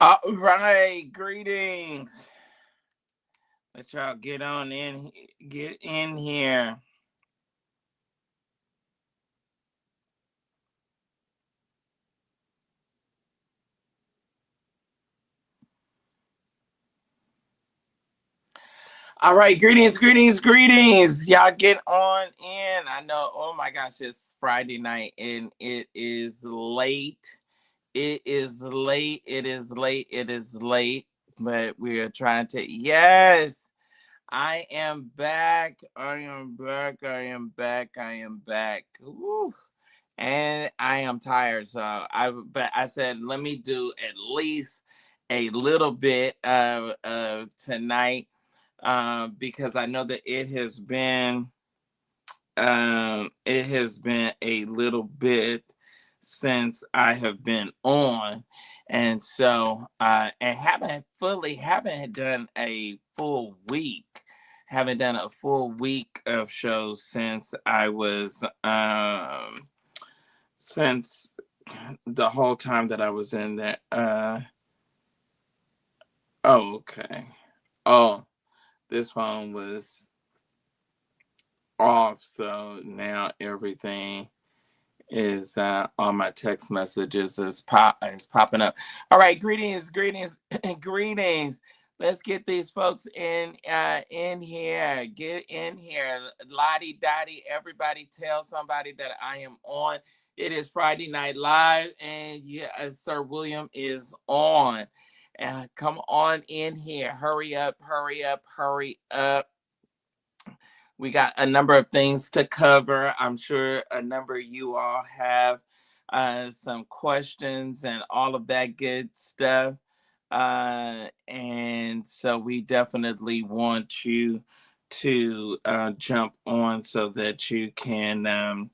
All right, greetings. Let y'all get in here. All right, greetings. Y'all get on in. I know, oh my gosh, it's Friday night and it is late. It is late, but we are trying to, yes, I am back. I am back. Woo. And I am tired. But I said, let me do at least a little bit of tonight, because I know that it has been a little bit since I have been on, and so and haven't done a full week. Haven't done a full week of shows since I was since the whole time that I was in there. Oh, okay. Oh, this phone was off, so now everything is on my text messages is popping up. All right, greetings. Let's get these folks in here. Get in here. Lottie Dottie, everybody tell somebody that I am on. It is Friday Night Live, and yeah, Sir William is on. Come on in here. Hurry up. We got a number of things to cover. I'm sure a number of you all have some questions and all of that good stuff. And so we definitely want you to jump on so that you can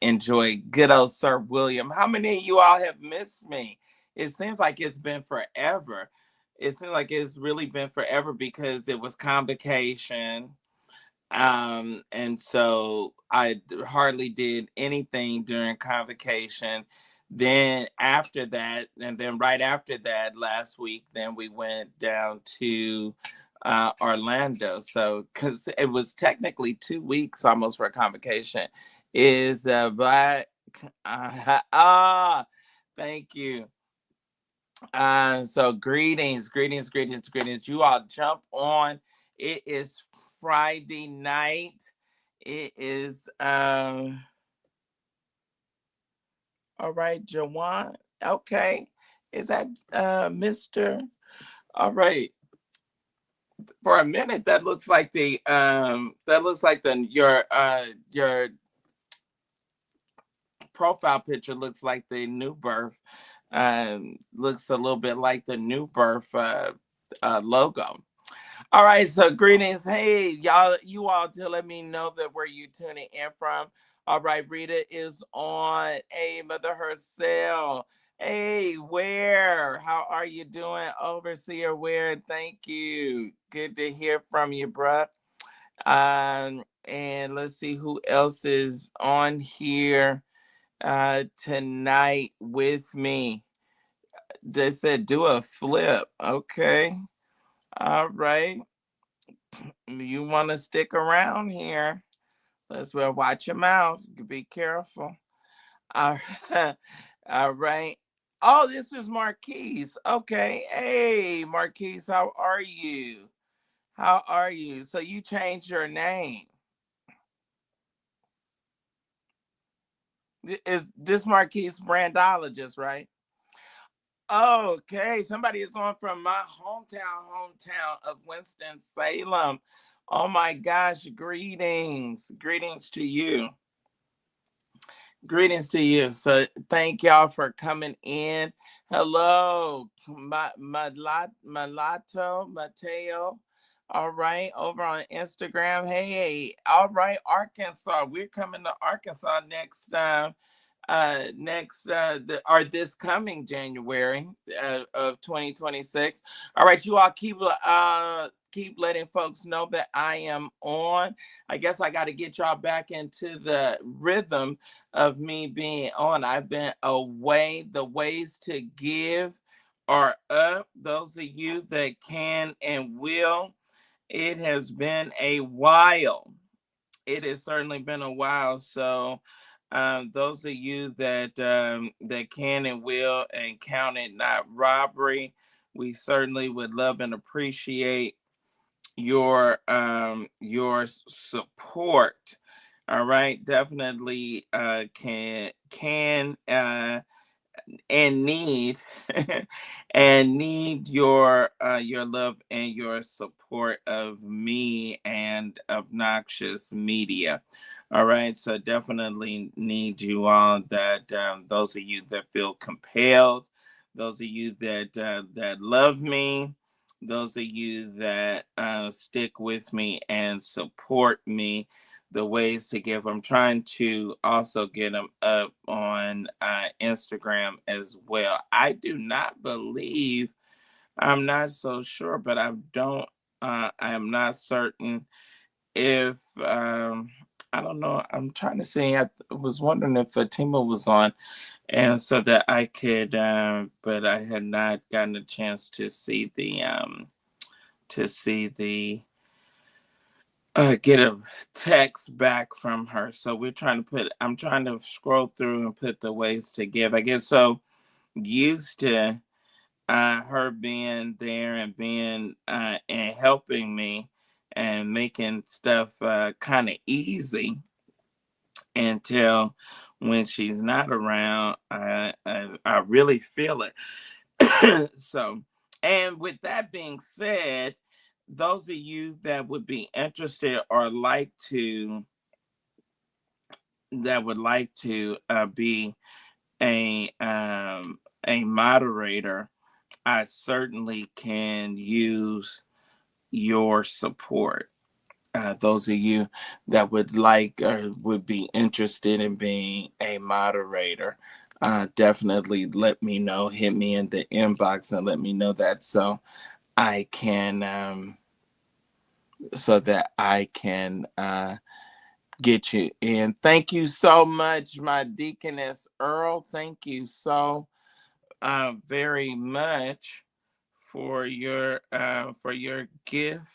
enjoy good old Sir William. How many of you all have missed me? It seems like it's been forever. It seems like it's really been forever because it was convocation, and so I hardly did anything during convocation. Then after that, and then right after that, last week, then we went down to Orlando. So because it was technically 2 weeks almost for convocation, is but thank you. So greetings. You all jump on. It is Friday night. It is all right, Jawan. Okay. Is that Mr. All right. For a minute that looks like the your profile picture looks like the new birth. Looks a little bit like the new birth logo. All right, so greetings. Hey, y'all, you all to let me know that where you tuning in from. All right, Rita is on. Hey, Mother herself. Hey, Where? How are you doing? Overseer Where? Thank you. Good to hear from you, bruh. And let's see who else is on here tonight with me. They said do a flip. Okay. All right. You want to stick around here? Let's well watch your mouth. Be careful. All right. All right. Oh, this is Marquise. Okay. Hey, Marquise, how are you? How are you? So you changed your name. Is this Marquise Brandologist, right? Okay, somebody is on from my hometown of Winston-Salem. Oh my gosh, greetings to you. Greetings to you. So thank y'all for coming in. Hello, Mateo. All right, over on Instagram. Hey, all right, Arkansas. We're coming to Arkansas next time. this coming January of 2026. All right, you all keep letting folks know that I am on. I guess I got to get y'all back into the rhythm of me being on. I've been away. The ways to give are up. Those of you that can and will. It has been a while. It has certainly been a while. So, those of you that can and will and count it not robbery, we certainly would love and appreciate your support. All right, definitely can and need and need your love and your support of me and obnoxious media. All right, so definitely need you all, that those of you that feel compelled, those of you that love me, those of you that stick with me and support me. The ways to give, I'm trying to also get them up on Instagram as well. I do not believe, I'm not so sure, but I am not certain if, I don't know. I'm trying to see. I was wondering if Fatima was on, and so that I could, but I had not gotten a chance to see to see the, get a text back from her. So I'm trying to scroll through and put the ways to give. I get so used to her being there and being and helping me and making stuff kind of easy, until when she's not around, I really feel it. So, and with that being said, those of you that would be interested or would like to be a moderator, I certainly can use your support. Those of you that would like or would be interested in being a moderator, definitely let me know. Hit me in the inbox and let me know that, I can so that I can get you in. Thank you so much, my deaconess Earl. Thank you so very much for your gift.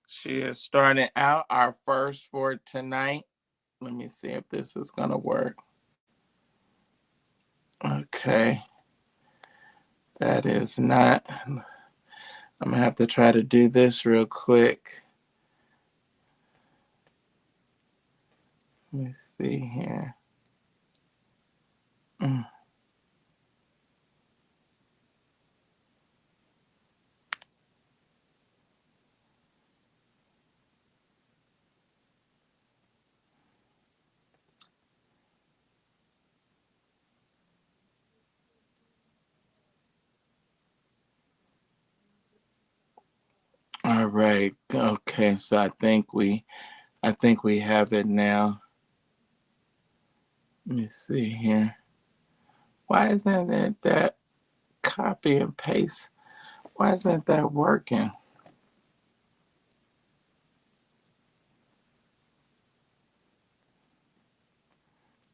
She is starting out our first for tonight. Let me see if this is gonna work. Okay, that is not. I'm gonna have to try to do this real quick. Let me see here. All right. Okay, so I think we have it now. Let me see here. Why isn't it that copy and paste? Why isn't that working?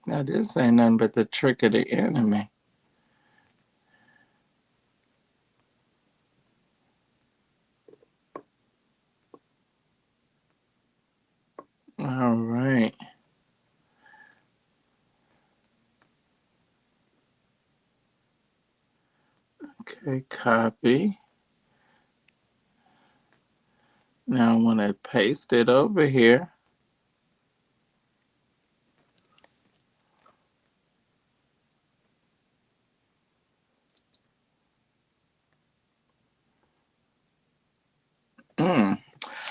Now this ain't nothing but the trick of the enemy. All right. Okay, copy. Now I want to paste it over here.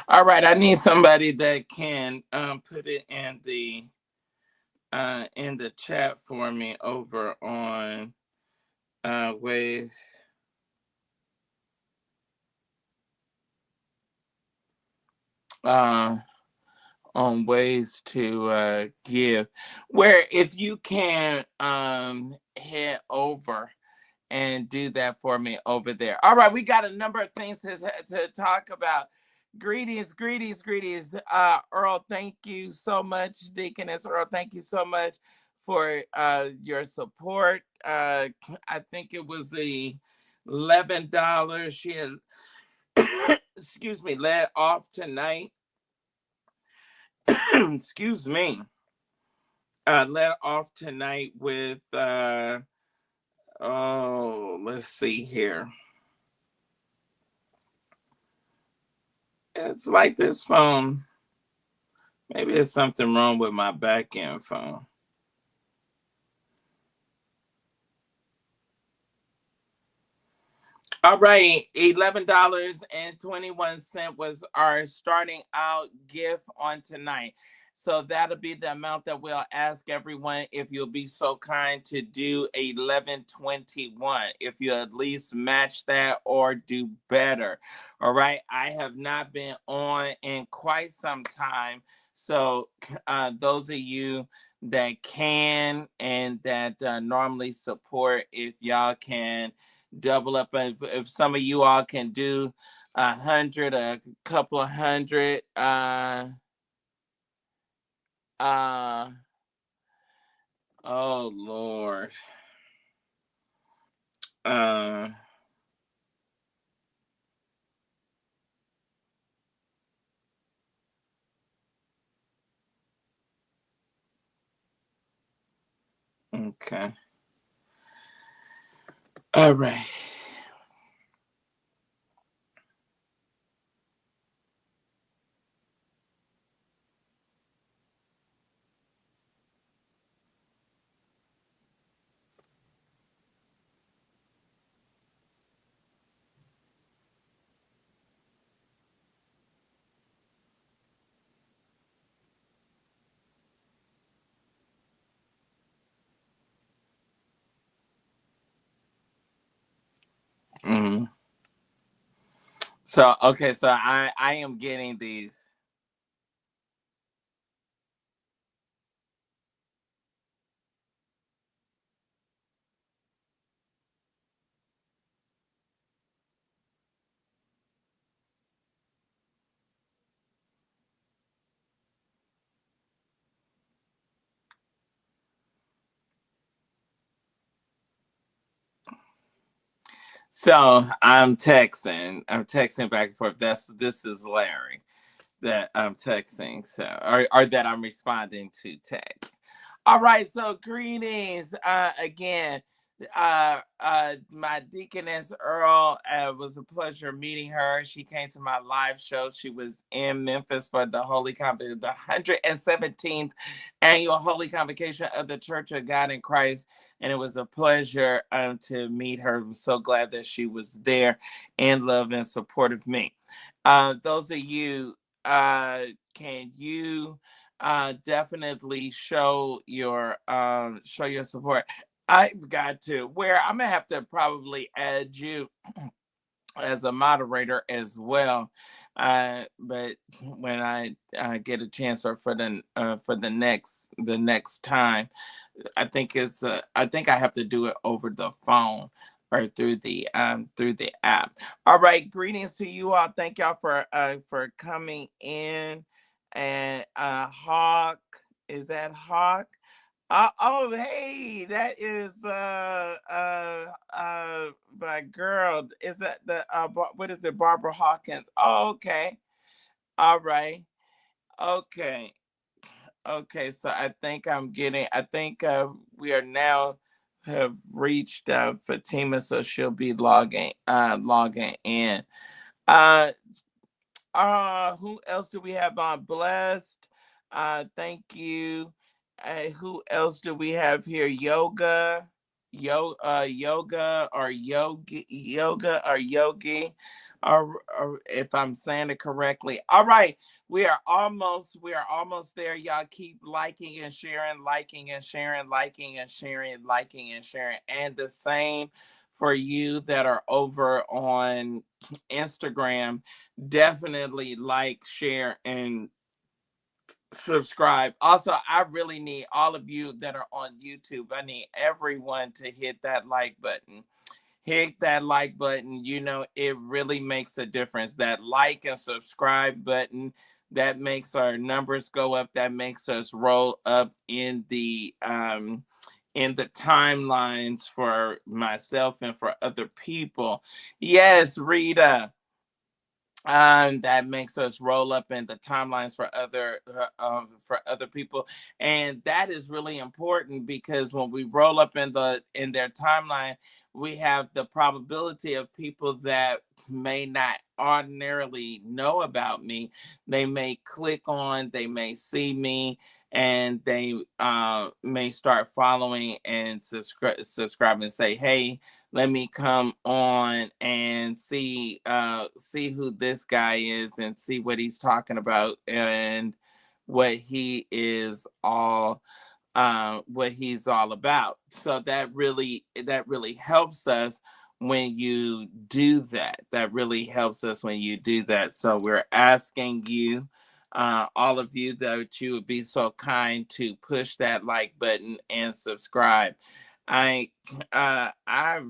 All right, I need somebody that can put it in the chat for me over on with on ways to give. Where if you can head over and do that for me over there. All right, we got a number of things to talk about. Greetings, greetings, greetings. Earl, thank you so much. Deaconess Earl, thank you so much for your support. I think it was the $11 she had, excuse me, led off tonight. Excuse me. Led off tonight with, let's see here. It's like this phone. Maybe there's something wrong with my back end phone. All right, $11.21 was our starting out gift on tonight. So that'll be the amount that we'll ask everyone if you'll be so kind to do 1121. If you at least match that or do better. All right. I have not been on in quite some time. So those of you that can and that normally support, if y'all can double up, if some of you all can do 100, a couple of hundred, uh oh Lord, uh okay, all right. Mhm. So okay, so I am getting these. So I'm texting back and forth. This is Larry that I'm texting, so or that I'm responding to text. All right, so greetings again. My deaconess Earl, was a pleasure meeting her. She came to my live show. She was in Memphis for the the 117th annual Holy Convocation of the Church of God in Christ, and it was a pleasure to meet her. I'm so glad that she was there in love and support of me. Those of you, can you definitely show your support? I've got to where I'm gonna have to probably add you as a moderator as well. But when I get a chance, or for the next time, I think I have to do it over the phone or through the app. All right, greetings to you all. Thank y'all for coming in. And Hawk, is that Hawk? Oh, hey, that is my girl. Is that the what is it, Barbara Hawkins? Oh, okay. All right. Okay. Okay, so I think we are now have reached Fatima, so she'll be logging in. Uh who else do we have on? Blessed. Thank you. Who else do we have here? Yoga or yogi, or if I'm saying it correctly. All right, we are almost there. Y'all keep liking and sharing, liking and sharing, liking and sharing, liking and sharing, and the same for you that are over on Instagram. Definitely like, share, and subscribe. Also, I really need all of you that are on YouTube. I need everyone to hit that like button. Hit that like button. You know, it really makes a difference. That like and subscribe button, that makes our numbers go up. That makes us roll up in the timelines for myself and for other people. Yes, Rita. That makes us roll up in the timelines for other people, and that is really important because when we roll up in their timeline, we have the probability of people that may not ordinarily know about me. They may click on, they may see me, and they may start following and subscribe and say, "Hey, let me come on and see who this guy is and see what he's talking about and what he's all about." So that really helps us when you do that. That really helps us when you do that. So we're asking you, all of you, that you would be so kind to push that like button and subscribe. I I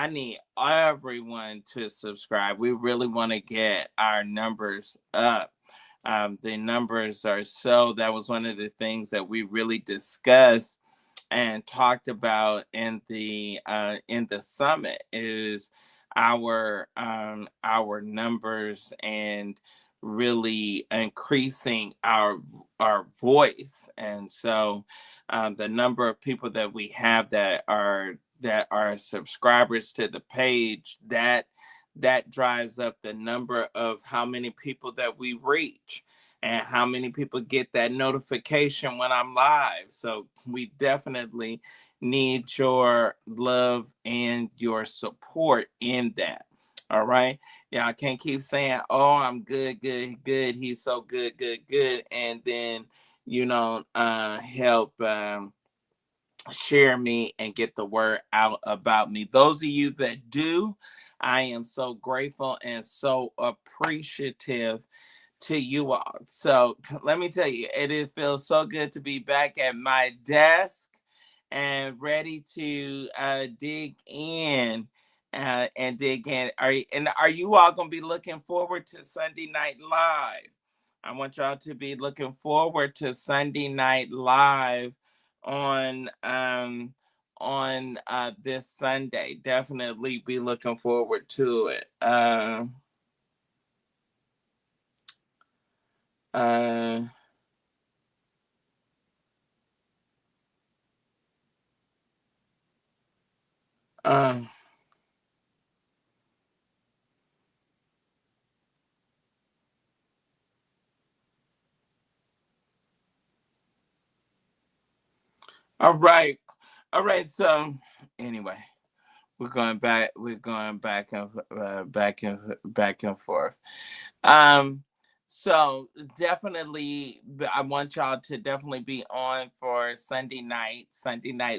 need everyone to subscribe. We really want to get our numbers up. The numbers are that was one of the things that we really discussed and talked about in the summit is our numbers and really increasing our voice. And so the number of people that we have that are subscribers to the page, that drives up the number of how many people that we reach and how many people get that notification when I'm live. So we definitely need your love and your support in that. All right. Yeah, I can't keep saying, "Oh, I'm good, good, good. He's so good, good, good," and then help share me and get the word out about me. Those of you that do, I am so grateful and so appreciative to you all. So let me tell you, it feels so good to be back at my desk and ready to dig in. And dig in. Are you all gonna be looking forward to Sunday Night Live? I want y'all to be looking forward to Sunday Night Live on this Sunday. Definitely be looking forward to it. Uh, um, all right, all right. So anyway, we're going back and back and forth. Um, so definitely, I want y'all to definitely be on for Sunday Night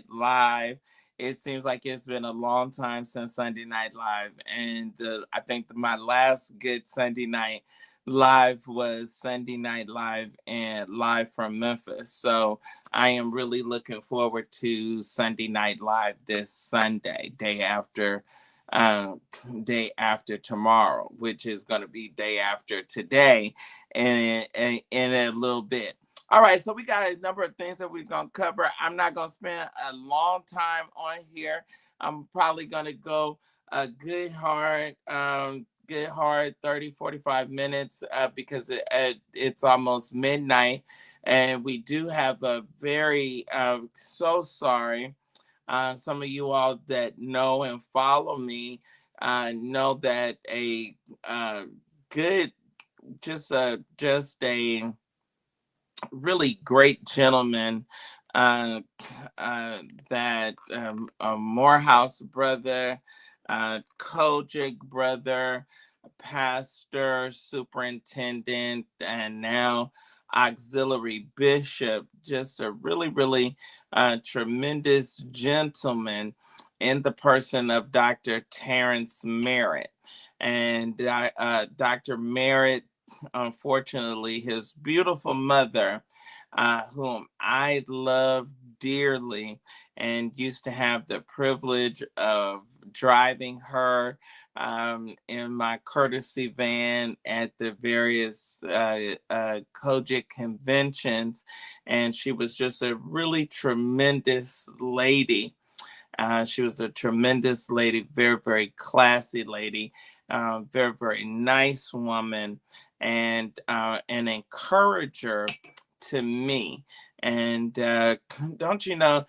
Live. It seems like it's been a long time since Sunday Night Live, and I think my last good Sunday Night Live was Sunday Night Live and live from Memphis. So I am really looking forward to Sunday Night Live this Sunday, um, day after tomorrow, which is going to be day after today, in a little bit. All right, so we got a number of things that we're going to cover. I'm not going to spend a long time on here. I'm probably going to go a good hard 30 45 minutes because it's almost midnight, and we do have a very so sorry. Some of you all that know and follow me know that a good, just a really great gentleman, uh, that a Morehouse brother, Kojic brother, pastor, superintendent, and now auxiliary bishop. Just a really, really tremendous gentleman in the person of Dr. Terrence Merritt. And Dr. Merritt unfortunately, his beautiful mother, whom I love dearly and used to have the privilege of driving her in my courtesy van at the various Kojic conventions. And she was just a really tremendous lady. She was a tremendous lady, very, very classy lady, very, very nice woman, and an encourager to me. And don't you know,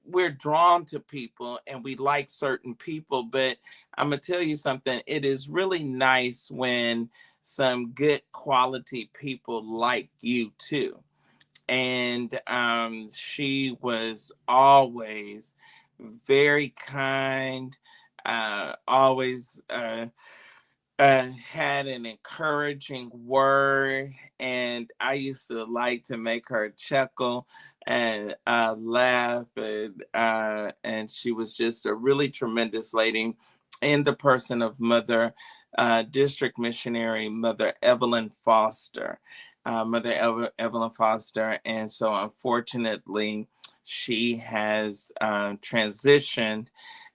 we're drawn to people and we like certain people, but I'm gonna tell you something. It is really nice when some good quality people like you too. And she was always very kind, always had an encouraging word, and I used to like to make her chuckle and laugh, and she was just a really tremendous lady in the person of Mother District Missionary Mother Evelyn Foster, Evelyn Foster, and so unfortunately she has transitioned,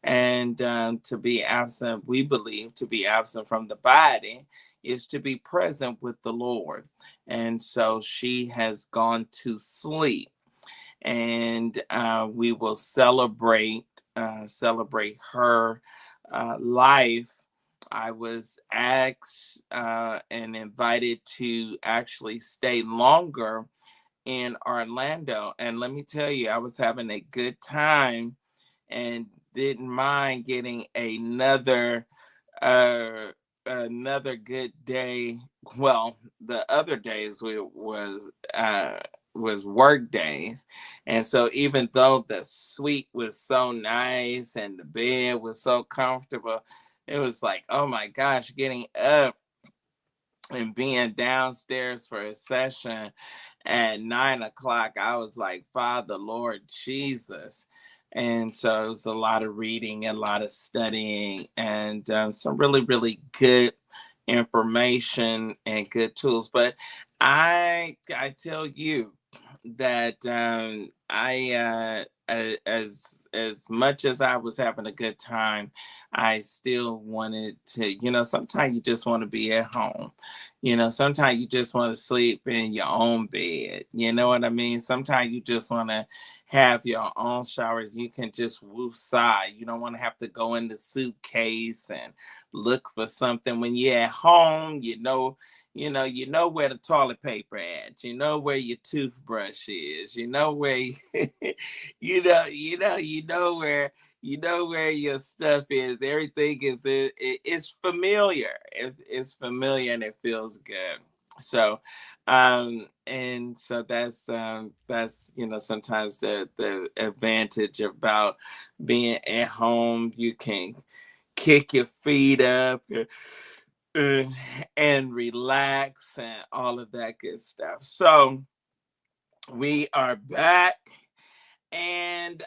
and to be absent, we believe to be absent from the body is to be present with the Lord. And so she has gone to sleep. And we will celebrate her life. I was asked and invited to actually stay longer in Orlando. And let me tell you, I was having a good time and didn't mind getting uh another good day. Well, the other days was work days. And so even though the suite was so nice and the bed was so comfortable, it was like, oh my gosh, getting up and being downstairs for a session at 9 o'clock, I was like, Father, Lord Jesus. And so it was a lot of reading, a lot of studying, and some really, really good information and good tools. But I tell you that as much as I was having a good time, I still wanted to, sometimes you just want to be at home. Sometimes you just want to sleep in your own bed. You know what I mean? Sometimes you just want to have your own showers. You can just woosah. You don't want to have to go in the suitcase and look for something. When you're at home, you know where the toilet paper at. You know where your toothbrush is. You know where you know where your stuff is. Everything it's familiar. It's familiar and it feels good. So and so that's sometimes the advantage about being at home. You can kick your feet up uh, and relax and all of that good stuff. So we are back, and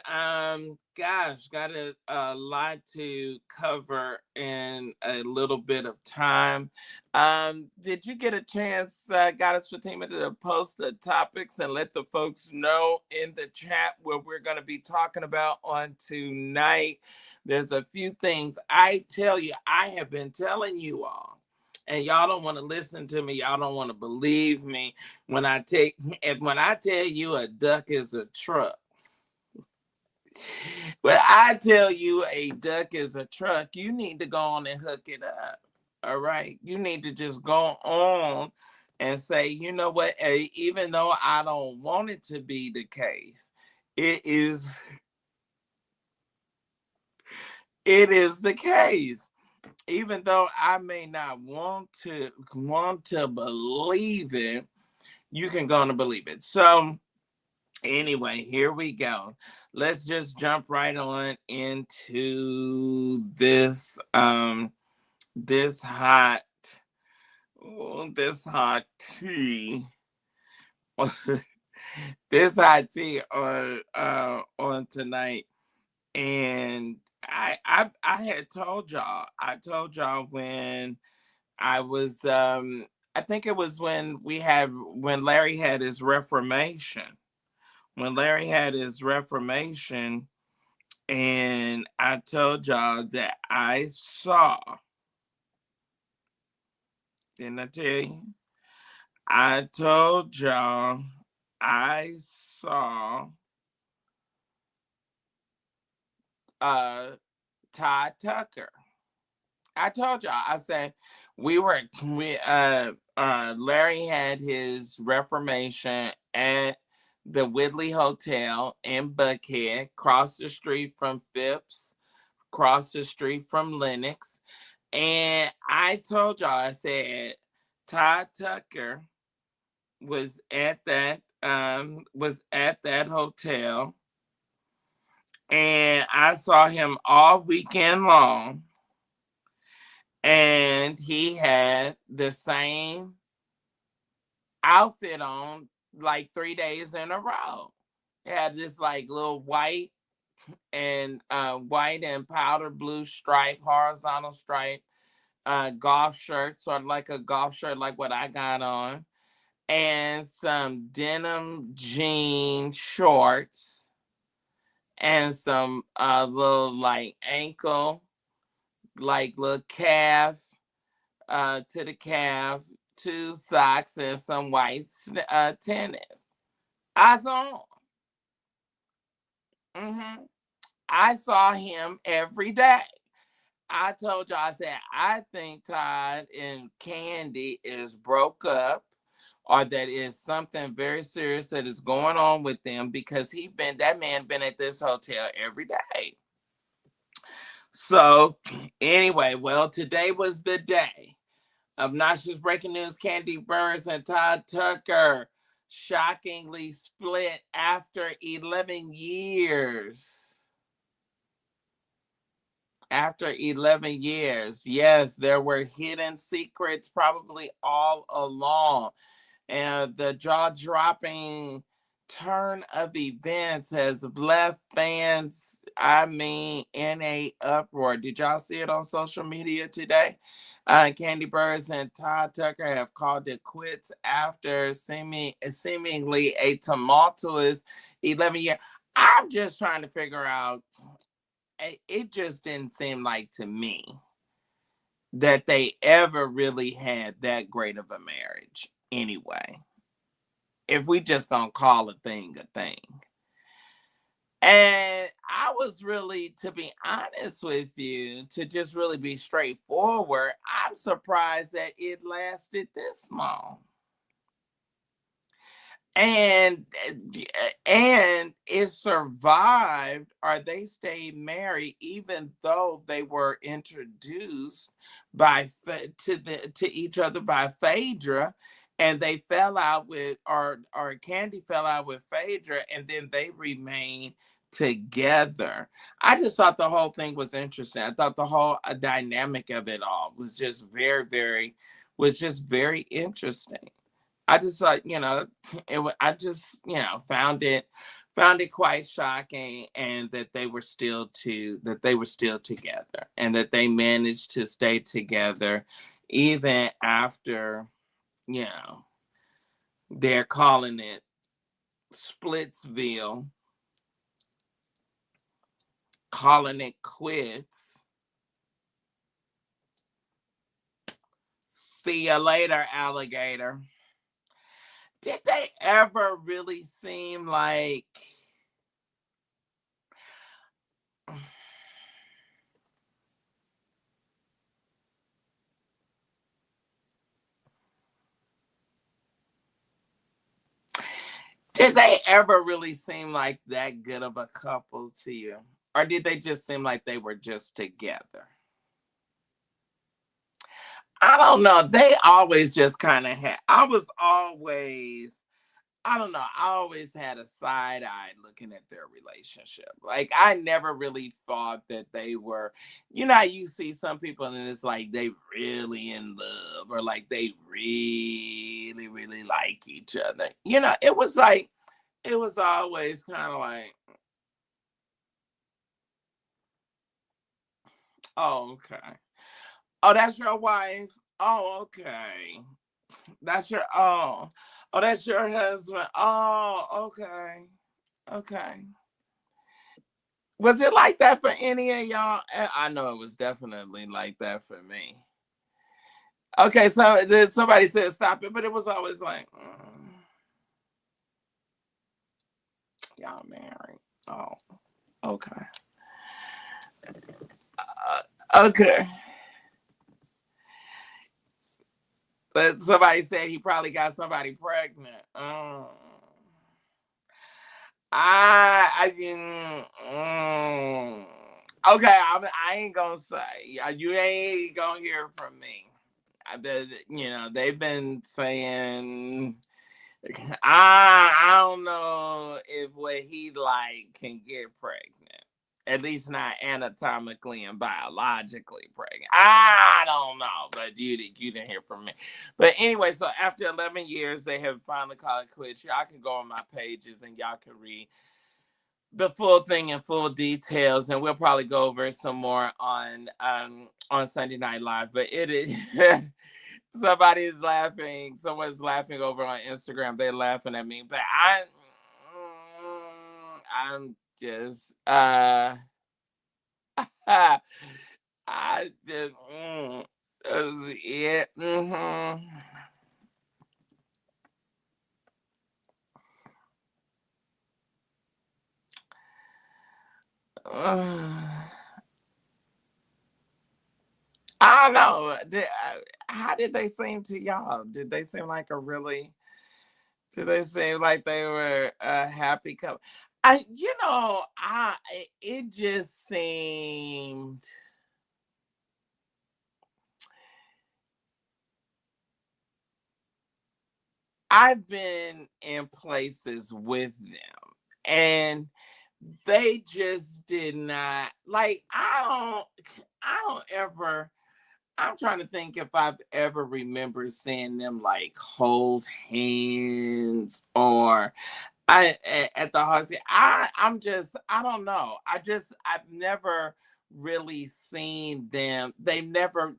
gosh, got a lot to cover in a little bit of time. Did you get a chance, Goddess Fatima, to post the topics and let the folks know in the chat what we're going to be talking about on tonight? There's a few things I tell you, I have been telling you all, and y'all don't want to listen to me. Y'all don't want to believe me when I tell you a duck is a truck. When I tell you a duck is a truck, you need to go on and hook it up. All right. You need to just go on and say, you know what, even though I don't want it to be the case, it is the case. Even though I may not want to believe it, you can go on and believe it. So anyway, here we go. Let's just jump right on into this hot tea. This hot tea on tonight. And I had told y'all when I was I think it was when Larry had his reformation. When Larry had his reformation, and I told y'all that I saw, didn't I tell you? I told y'all I saw uh Todd Tucker. I told y'all, I said Larry had his reformation at the Whitley Hotel in Buckhead, across the street from Phipps, across the street from Lennox. And I told y'all, I said Todd Tucker was at that hotel, and I saw him all weekend long, and he had the same outfit on like 3 days in a row. He had this like little white and powder blue stripe, horizontal stripe, golf shirt, sort of like a golf shirt, like what I got on, and some denim jean shorts, and some little like ankle, like little calf, to the calf, two socks, and some white tennis. I saw him. I saw him every day. I told you, I said, I think Todd and Kandi is broke up, or that is something very serious that is going on with them, because that man been at this hotel every day. So anyway, well, today was the day of not just breaking news. Kandi Burruss and Todd Tucker shockingly split after 11 years. After 11 years, yes, there were hidden secrets probably all along. And the jaw-dropping turn of events has left fans, I mean, in a uproar. Did y'all see it on social media today? Kandi Burruss and Todd Tucker have called it quits after seemingly a tumultuous 11 year. I'm just trying to figure out, it just didn't seem like to me that they ever really had that great of a marriage anyway, if we just gonna call a thing a thing. And I was really, to be honest with you, to just really be straightforward, I'm surprised that it lasted this long. And it survived, or they stayed married, even though they were introduced to each other by Phaedra, and they fell out with, or Kandi fell out with Phaedra, and then they remained together. I just thought the whole thing was interesting. I thought the whole dynamic of it all was just very interesting. I just like, I just, found it quite shocking, and that they were still together, and that they managed to stay together even after, you know, they're calling it Splitsville, calling it quits. See you later, alligator. Did they ever really seem like, did they ever really seem like that good of a couple to you? Or did they just seem like they were just together? I don't know. They always just kind of had, I don't know, I always had a side eye looking at their relationship. Like, I never really thought that they were, how you see some people and it's like they really in love, or like they really, really like each other. It was always kind of like, oh, okay. Oh, that's your wife? Oh, okay. That's your oh, that's your husband. Oh, okay. Okay. Was it like that for any of y'all? I know it was definitely like that for me. Okay, so then somebody said stop it, but it was always like, y'all married. Oh, okay. Okay. But somebody said he probably got somebody pregnant. Okay, I ain't gonna say. You ain't gonna hear from me. They've been saying. I don't know if what he like can get pregnant. At least not anatomically and biologically pregnant. I don't know, but you didn't hear from me. But anyway, so after 11 years, they have finally called it quits. Y'all can go on my pages and y'all can read the full thing in full details, and we'll probably go over some more on Sunday Night Live. But it is somebody's laughing. Someone's laughing over on Instagram. They're laughing at me, but I'm just I just that's it. I don't know. How did they seem to y'all? Did they seem like a really? Did they seem like they were a happy couple? It just seemed. I've been in places with them, and they just did not like. I don't ever. I'm trying to think if I've ever remember seeing them like hold hands or at the hospital. I don't know. I've never really seen them. They never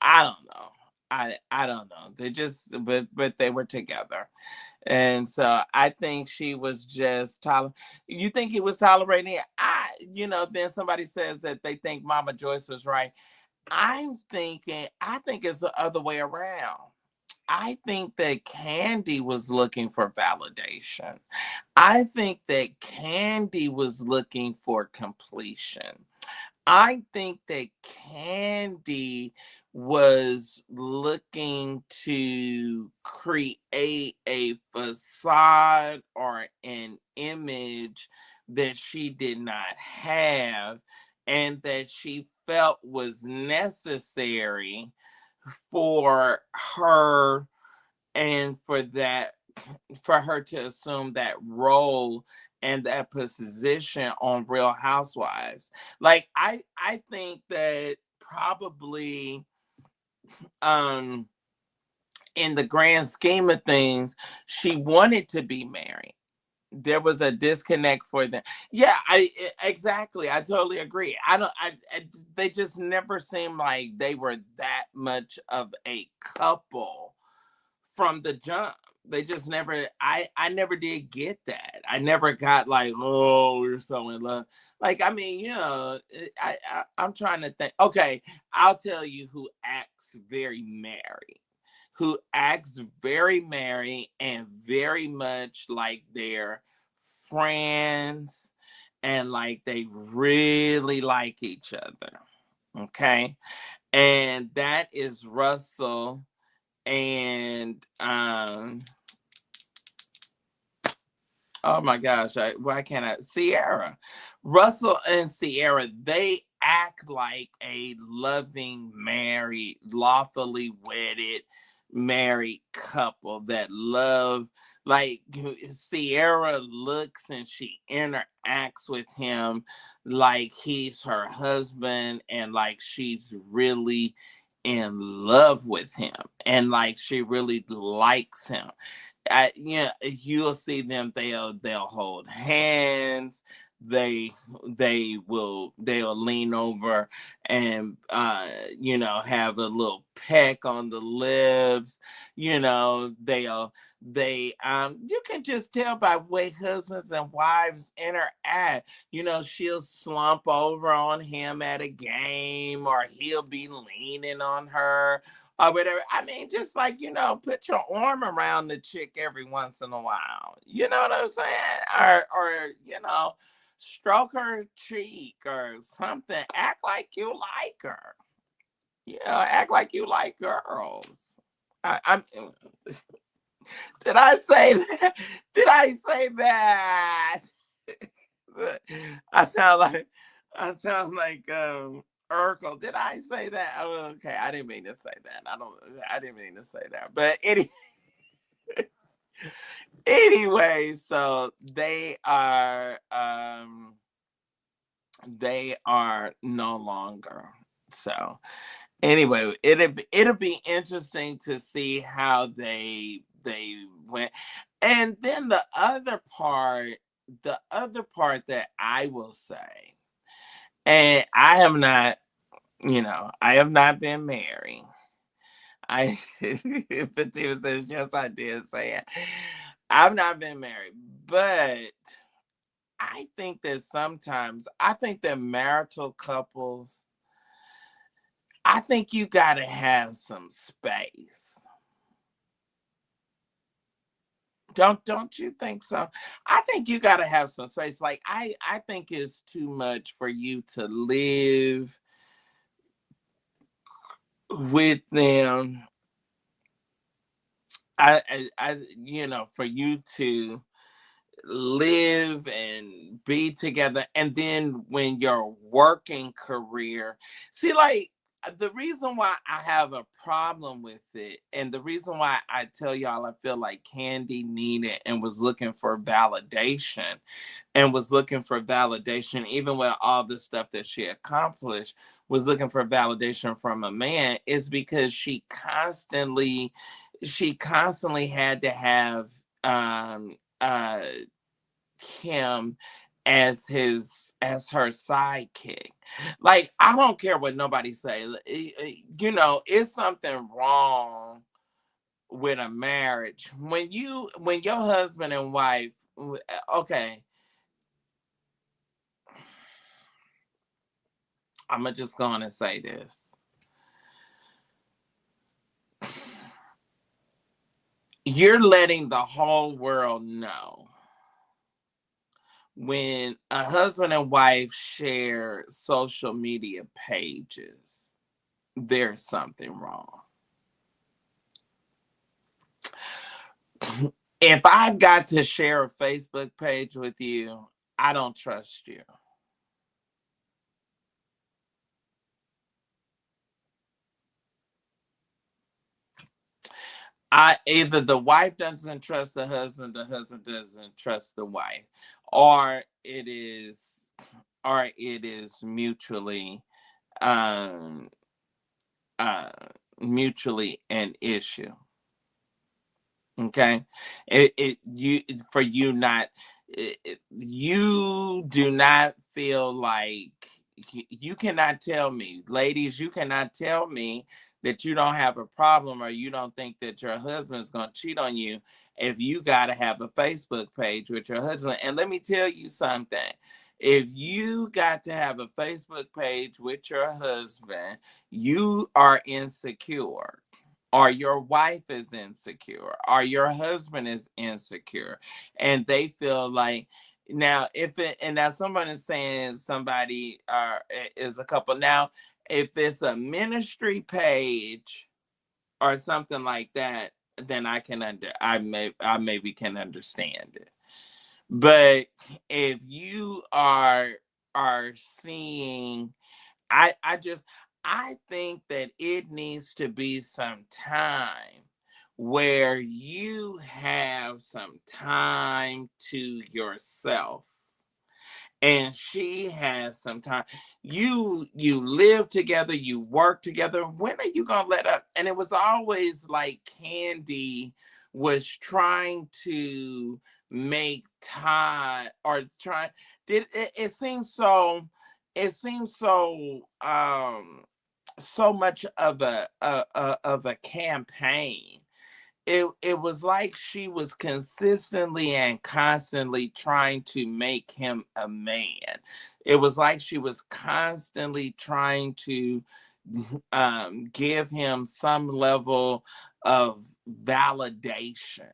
I don't know. I don't know. They just but they were together. And so I think she was just you think he was tolerating it? Then somebody says that they think Mama Joyce was right. I think it's the other way around. I think that Kandi was looking for validation. I think that Kandi was looking for completion. I think that Kandi was looking to create a facade or an image that she did not have and that she felt was necessary for her and for her to assume that role and that position on Real Housewives. Like I think that probably um in the grand scheme of things, she wanted to be married. There was a disconnect for them. Yeah, exactly. I totally agree. I don't. They just never seemed like they were that much of a couple from the jump. They just never. I never did get that. I never got like, oh, we're so in love. Like, I mean, I'm trying to think. Okay, I'll tell you who acts very married. Who acts very married and very much like they're friends and like they really like each other. Okay. And that is Russell and oh my gosh, why can't I? Sierra. Russell and Sierra, they act like a loving, married, lawfully wedded, married couple that love. Like Sierra looks and she interacts with him like he's her husband and like she's really in love with him and like she really likes him. You'll see them. They'll hold hands. they'll lean over and have a little peck on the lips. You can just tell by the way husbands and wives interact. She'll slump over on him at a game, or he'll be leaning on her or whatever. I mean, just like, put your arm around the chick every once in a while. You know what I'm saying? Or stroke her cheek or something. Act like you like her. Act like you like girls. I'm. Did I say that? Did I say that? I sound like Urkel. Did I say that? Oh, okay. I didn't mean to say that. I didn't mean to say that. But anyway, so they are no longer. So anyway, it'll be interesting to see how they went. And then the other part that I will say, and I have not been married. Fatima says, yes, I did say it. I've not been married, but I think that marital couples, I think you got to have some space. Don't you think so? I think you got to have some space. Like, I think it's too much for you to live with them. For you to live and be together, and then when your working career, see, like, the reason why I have a problem with it, and the reason why I tell y'all I feel like Kandi needed and was looking for validation, even with all the stuff that she accomplished, was looking for validation from a man, is because she constantly had to have him as her sidekick. Like, I don't care what nobody say. It's something wrong with a marriage when your husband and wife. Okay, I'm gonna just go on and say this. You're letting the whole world know when a husband and wife share social media pages, there's something wrong. If I've got to share a Facebook page with you, I don't trust you. Either the wife doesn't trust the husband doesn't trust the wife, or it is mutually mutually an issue. Okay, you do not feel like you cannot tell me, ladies, you cannot tell me that you don't have a problem, or you don't think that your husband's going to cheat on you if you got to have a Facebook page with your husband. And let me tell you something. If you got to have a Facebook page with your husband, you are insecure, or your wife is insecure, or your husband is insecure, and they feel like, now someone is saying somebody is a couple. Now, if it's a ministry page or something like that, then I maybe can understand it. But if you are seeing, I think that it needs to be some time where you have some time to yourself, and she has some time. You live together, you work together. When are you gonna let up? And it was always like Kandi was trying to make Todd or try did it seems so it seems so so much of a campaign. It was like she was consistently and constantly trying to make him a man. It was like she was constantly trying to give him some level of validation.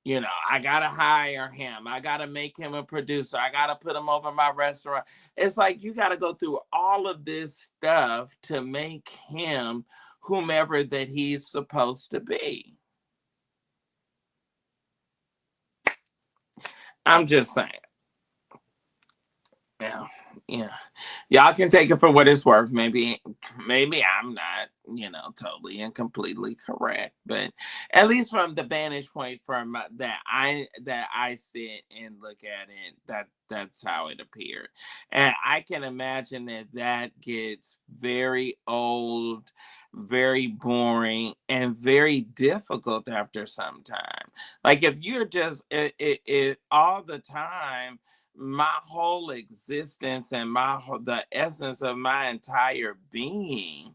You know, I gotta hire him. I gotta make him a producer. I gotta put him over my restaurant. It's like you gotta go through all of this stuff to make him whomever that he's supposed to be. I'm just saying. Yeah, yeah. Y'all can take it for what it's worth. Maybe I'm not, totally and completely correct, but at least from the vantage point from that I sit and look at it, that's how it appeared, and I can imagine that gets very old, very boring, and very difficult after some time. Like if you're just it all the time, my whole existence and the essence of my entire being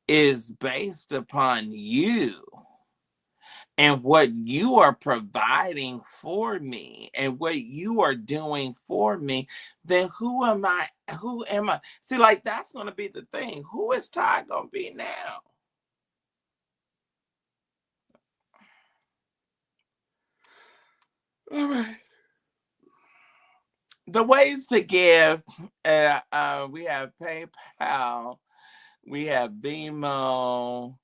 is based upon you and what you are providing for me and what you are doing for me, then who am I? See, like that's going to be the thing. Who is Todd going to be now? All right. The ways to give, we have PayPal, we have Venmo,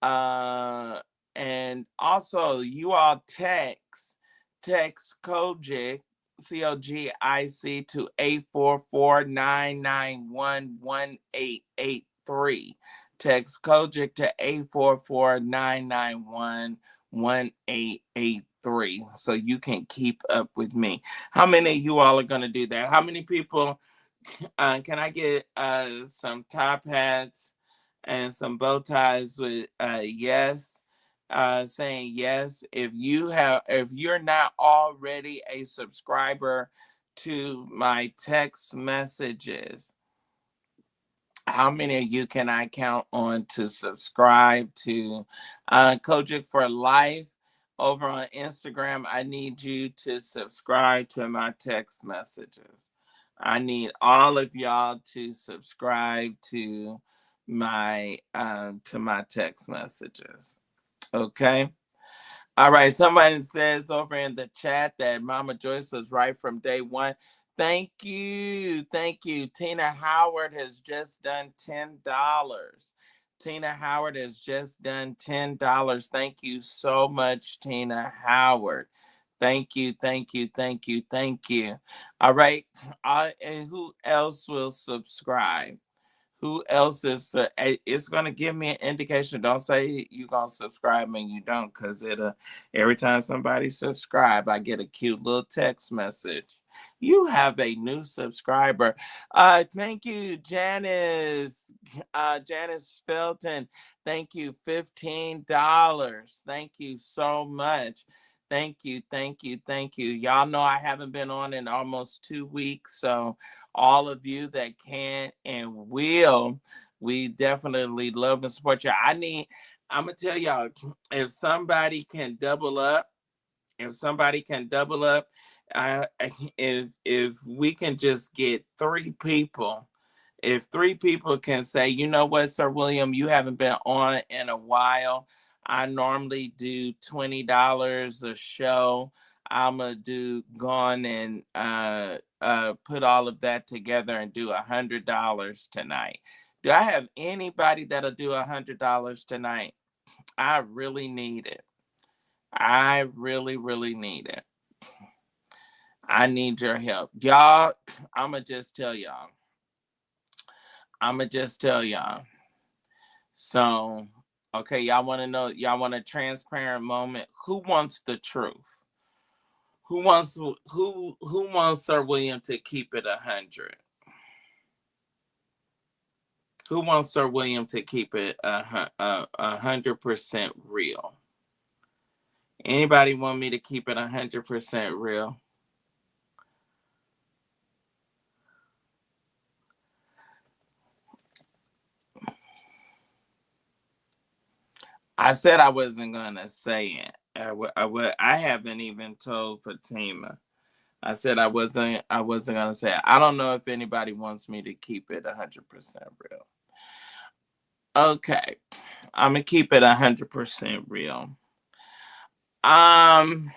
uh, and also you all text Kojic, COGIC to 844-991-1883. Text Kojic to 844-991-1883 so you can keep up with me. How many of you all are going to do that? How many people can I get some top hats and some bow ties with yes, saying yes. If you're not already a subscriber to my text messages, how many of you can I count on to subscribe to Kojic for Life over on Instagram? I need you to subscribe to my text messages. I need all of y'all to subscribe to my text messages. Okay. All right. Somebody says over in the chat that Mama Joyce was right from day one. Thank you. Thank you. Tina Howard has just done $10. Tina Howard has just done $10. Thank you so much, Tina Howard. Thank you. Thank you. Thank you. Thank you. All right. And who else will subscribe? Who else is it's going to give me an indication. Don't say you're going to subscribe and you don't, because every time somebody subscribe, I get a cute little text message. You have a new subscriber. Thank you, Janice. Janice Felton. Thank you, $15. Thank you so much. Thank you, thank you, thank you. Y'all know I haven't been on in almost 2 weeks, so all of you that can and will, we definitely love and support you. I'm gonna tell y'all, if somebody can double up, uh, if we can just get 3 people, if 3 people can say, you know what, Sir William, you haven't been on in a while. I normally do $20 a show. I'm gonna go on and put all of that together and do $100 tonight. Do I have anybody that'll do $100 tonight? I really need it. I really, really need it. I need your help. Y'all, I'ma just tell y'all. So, okay, y'all want to know, y'all want a transparent moment? Who wants the truth? Who wants Sir William to keep it 100? Who wants Sir William to keep it 100% real? Anybody want me to keep it 100% real? I said I wasn't gonna say it. I haven't even told Fatima. I said I wasn't gonna say it. I don't know if anybody wants me to keep it 100% real. Okay, I'm gonna keep it 100% real. Um,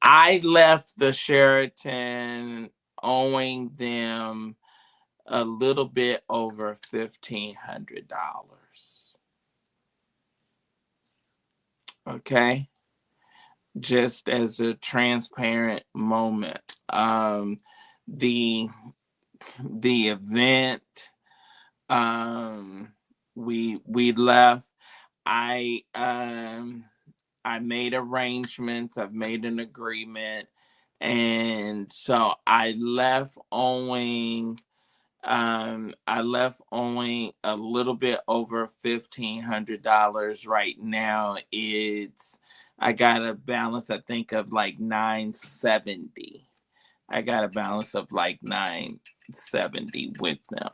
I left the Sheraton owing them a little bit over $1,500. Okay, just as a transparent moment. The the event, um, we left. I um I made arrangements. I've made an agreement, and so I left owing a little bit over $1,500. Right now I got a balance, I think, of like 970. I got a balance of like 970 with them.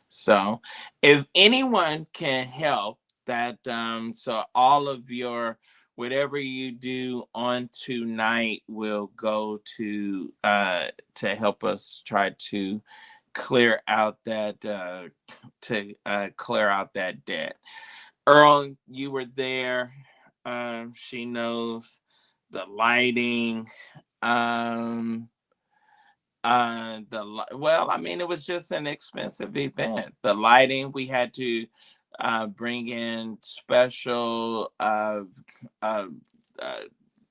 So if anyone can help that, so all of your whatever you do on tonight will go to help us try to clear out that clear out that debt. Earl, you were there. She knows the lighting. Um, well, I mean, it was just an expensive event. The lighting, we had to bring in special uh, uh,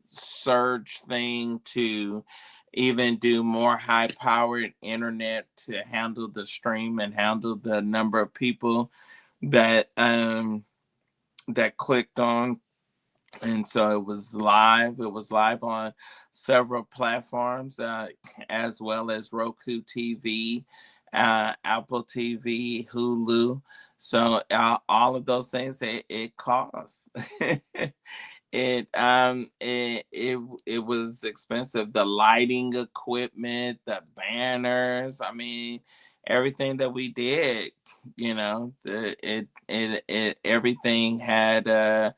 surge thing to even do more high powered internet to handle the stream and handle the number of people that that clicked on. And so it was live. It was live on several platforms, as well as Roku TV, Apple TV, Hulu. So all of those things, it costs. It was expensive. The lighting equipment, the banners. I mean, everything that we did. It everything had a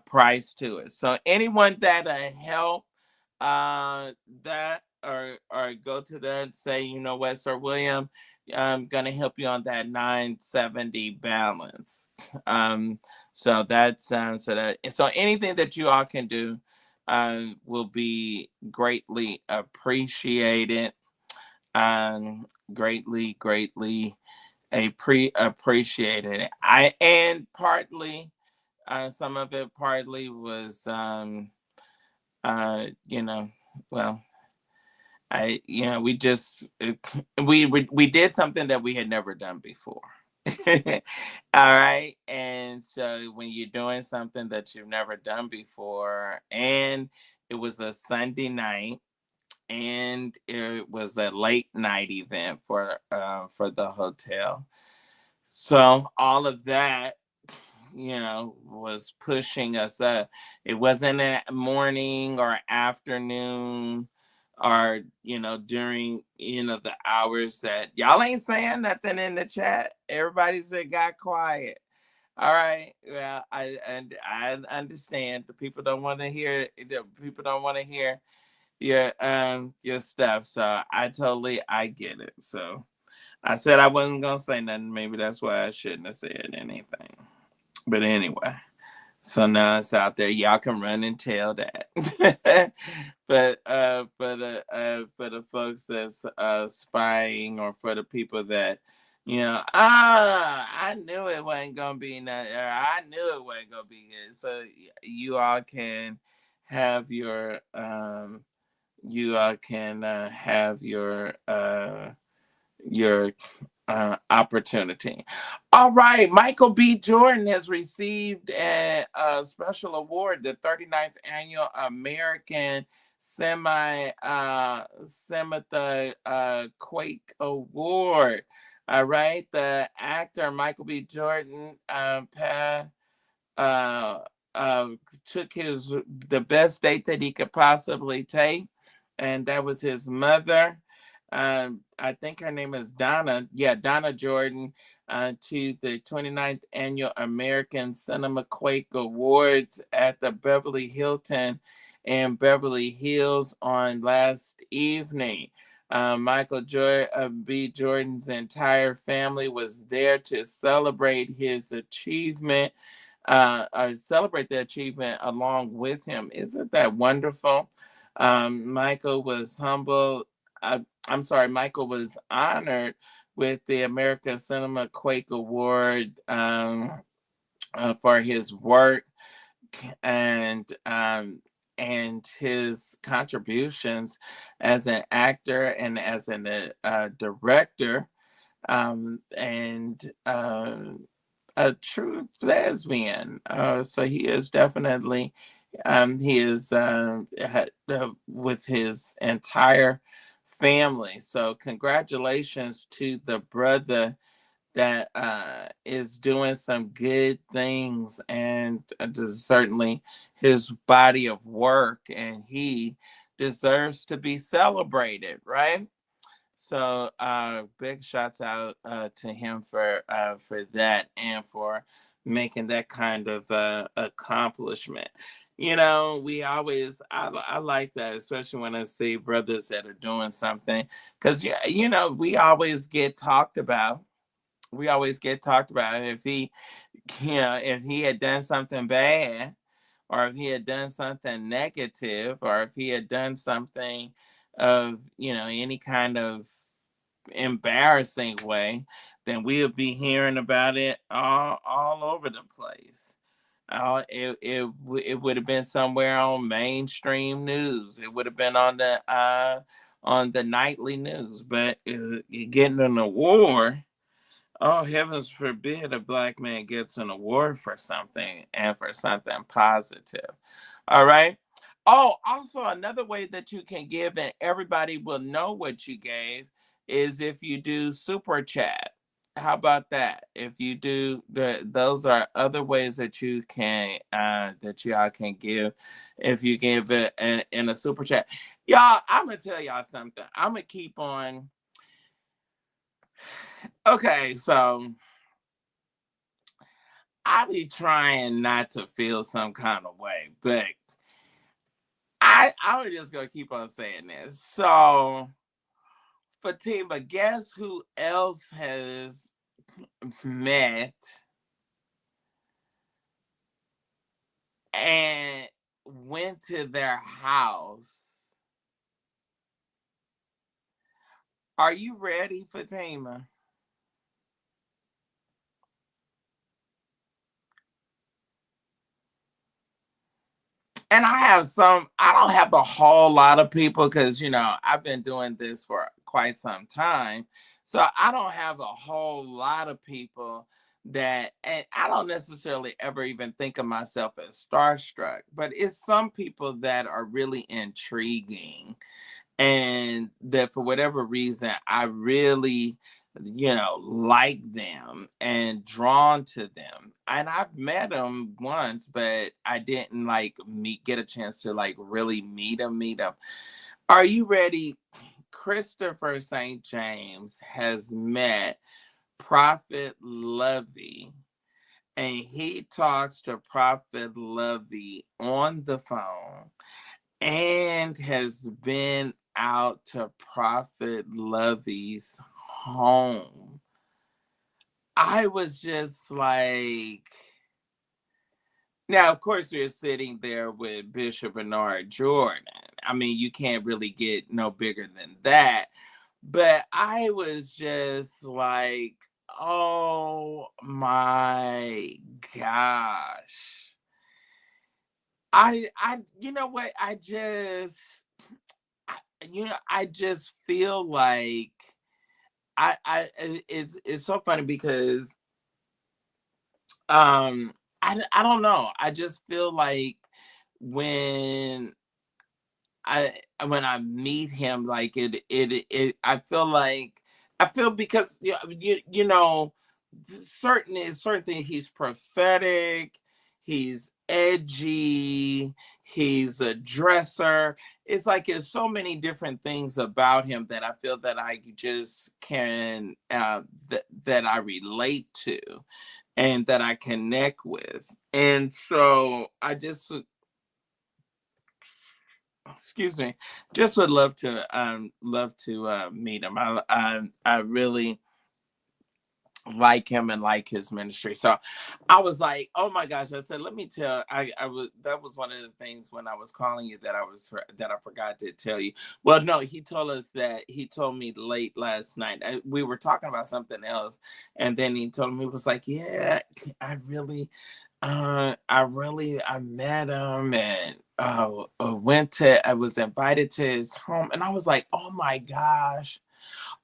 price to it. So anyone that help that or go to that, say, you know what, Sir William, I'm gonna help you on that 970 balance. So that's so anything that you all can do will be greatly appreciated. Greatly appreciated. I and partly some of it partly was you know, well, we just we did something that we had never done before. All right. And so when you're doing something that you've never done before, and it was a Sunday night, and it was a late night event for the hotel. So all of that, was pushing us up. It wasn't a morning or afternoon or, during, the hours that y'all ain't saying nothing in the chat. Everybody said got quiet. All right. Well, I understand the people don't want to hear your stuff. So I get it. So I said I wasn't gonna say nothing. Maybe that's why I shouldn't have said anything. But anyway, so now it's out there. Y'all can run and tell that. But for the folks that's spying, or for the people that, I knew it wasn't gonna be nothing. I knew it wasn't gonna be good. So you all can have your opportunity. All right, Michael B. Jordan has received a special award, the 39th annual American Semi Quake Award. All right, the actor Michael B. Jordan uh, took the best date that he could possibly take, and that was his mother. I think her name is Donna. Yeah, Donna Jordan, to the 29th Annual American Cinema Quake Awards at the Beverly Hilton in Beverly Hills on last evening. Michael B. Jordan's entire family was there to celebrate his achievement, or celebrate the achievement along with him. Isn't that wonderful? Michael was humble. Michael was honored with the American Cinema Quake Award, for his work and his contributions as an actor and as a director, and a true thespian. So he is definitely, he is with his entire family. So congratulations to the brother that is doing some good things, and certainly his body of work, and he deserves to be celebrated, right? So big shouts out to him for that, and for making that kind of accomplishment. We always, I like that, especially when I see brothers that are doing something, because we always get talked about. We always get talked about if if he had done something bad, or if he had done something negative, or if he had done something of any kind of embarrassing way, then we'll be hearing about it all over the place. It would have been somewhere on mainstream news. It would have been on the nightly news. But getting an award, oh, heavens forbid a black man gets an award for something, and for something positive. All right. Oh, also another way that you can give and everybody will know what you gave is if you do super chat. How about that? If you do, those are other ways that you can that y'all can give. If you give it in a super chat, y'all, I'm gonna tell y'all something. I'm gonna keep on. Okay, so I be trying not to feel some kind of way, but I'm just gonna keep on saying this. So, Fatima, guess who else has met and went to their house? Are you ready, Fatima? And I don't have a whole lot of people because, I've been doing this for quite some time. So I don't have a whole lot of people and I don't necessarily ever even think of myself as starstruck, but it's some people that are really intriguing, and that for whatever reason I really like them and drawn to them, and I've met them once, but I didn't get a chance to really meet them. Are you ready? Christopher St. James has met Prophet Lovey, and he talks to Prophet Lovey on the phone, and has been out to Prophet Lovey's home. I was just like, now, of course, we're sitting there with Bishop Bernard Jordan. I mean, you can't really get no bigger than that. But I was just like, oh my gosh. You know what? I just feel like it's so funny because I don't know. I just feel like when I when I meet him, like I feel because certain things, he's prophetic, he's edgy. He's a dresser. It's like it's so many different things about him that I feel that I just can that I relate to and that I connect with. And so I just, excuse me, just would love to meet him. I really like him and like his ministry. So I was like, oh my gosh, I said, let me tell, I was, that was one of the things when I was calling you that that I forgot to tell you. Well, no, he told us that, he told me late last night. We were talking about something else. And then he told me, he was like, yeah, I met him and I was invited to his home. And I was like, oh my gosh,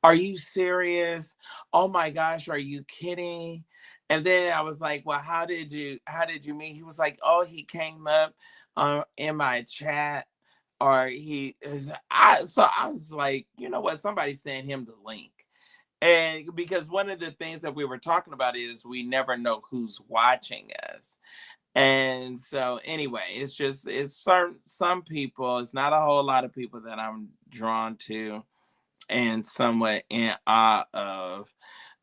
are you serious? Oh my gosh, are you kidding? And then I was like, well, how did you meet? He was like, oh, he came up in my chat, or he is, so I was like, you know what? Somebody sent him the link. And because one of the things that we were talking about is we never know who's watching us. And so anyway, it's some people, it's not a whole lot of people that I'm drawn to and somewhat in awe of.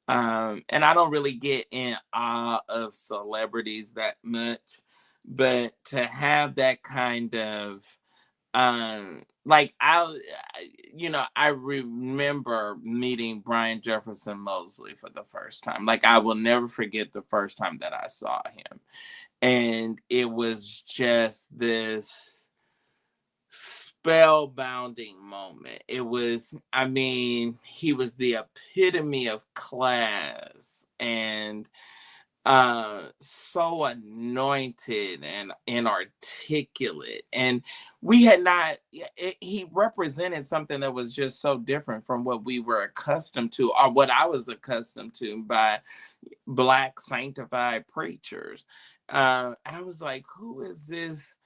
And I don't really get in awe of celebrities that much, but to have that kind of like I remember meeting Brian Jefferson Mosley for the first time. Like I will never forget the first time that I saw him. And it was just this spellbounding moment. It was, I mean, he was the epitome of class and so anointed and articulate. And we had not he represented something that was just so different from what we were accustomed to, or what I was accustomed to by Black sanctified preachers. I was like, who is this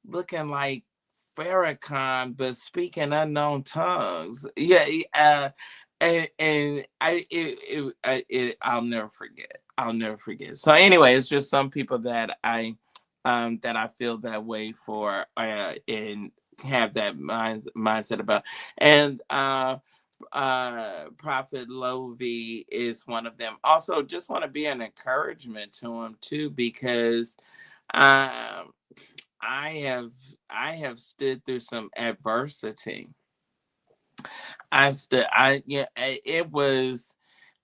looking like Farrakhan but speaking unknown tongues? Yeah, and I'll never forget. I'll never forget. So anyway, it's just some people that I feel that way for, and have that mindset about. And Prophet Lovey is one of them. Also, just want to be an encouragement to him too, because um, I have I have stood through some adversity. Yeah, it was,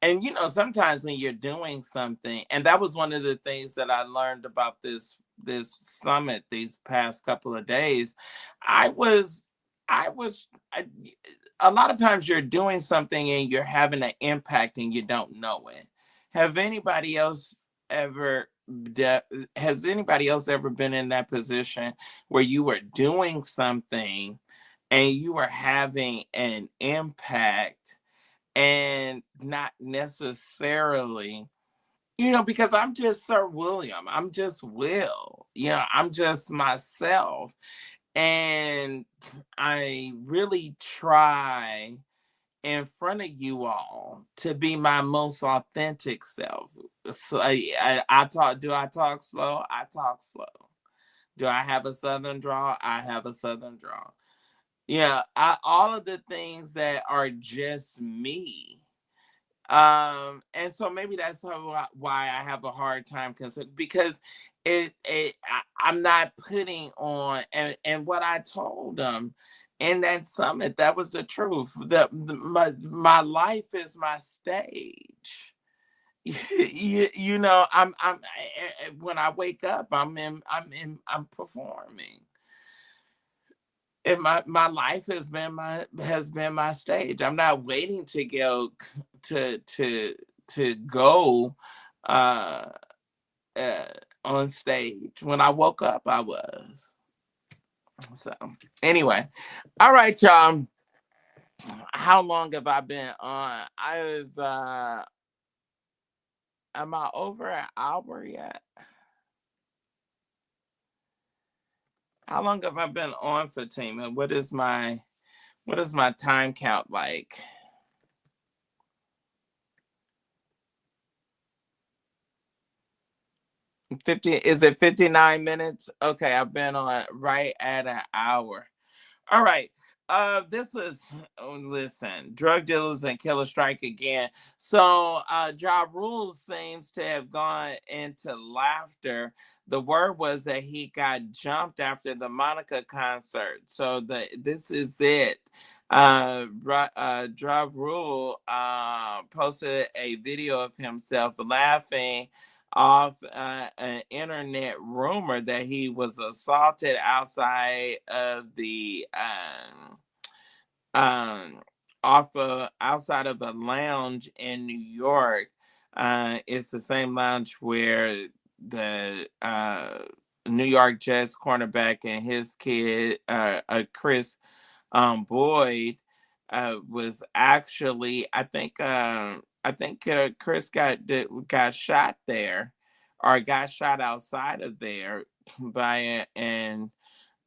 and sometimes when you're doing something, and that was one of the things that I learned about this summit these past couple of days. I was, I was, I, a lot of times you're doing something and you're having an impact and you don't know it. Have anybody else ever? Has anybody else ever been in that position where you were doing something and you were having an impact and not necessarily, because I'm just Sir William, I'm just Will, I'm just myself. And I really try in front of you all to be my most authentic self. So I talk, do I talk slow? I talk slow. Do I have a Southern drawl? I have a Southern drawl. Yeah, all of the things that are just me. And so maybe that's why I have a hard time, because I'm not putting on, and what I told them in that summit, that was the truth. My life is my stage. When I wake up, I'm performing. And my life has been my stage. I'm not waiting to go to go uh, uh, on stage. When I woke up, I was. So anyway, all right, y'all. How long have I been on? Am I over an hour yet? How long have I been on, Fatima? What is my time count like? 50, is it 59 minutes? Okay, I've been on right at an hour. All right. This was listen, drug dealers and killer strike again. So JaRule seems to have gone into laughter. The word was that he got jumped after the Monica concert. So this is it. JaRule posted a video of himself laughing off an internet rumor that he was assaulted outside of the um, outside of a lounge in New York. It's the same lounge where the New York Jets cornerback and his kid, Chris Boyd, was actually, I think Chris got shot there, or got shot outside of there by an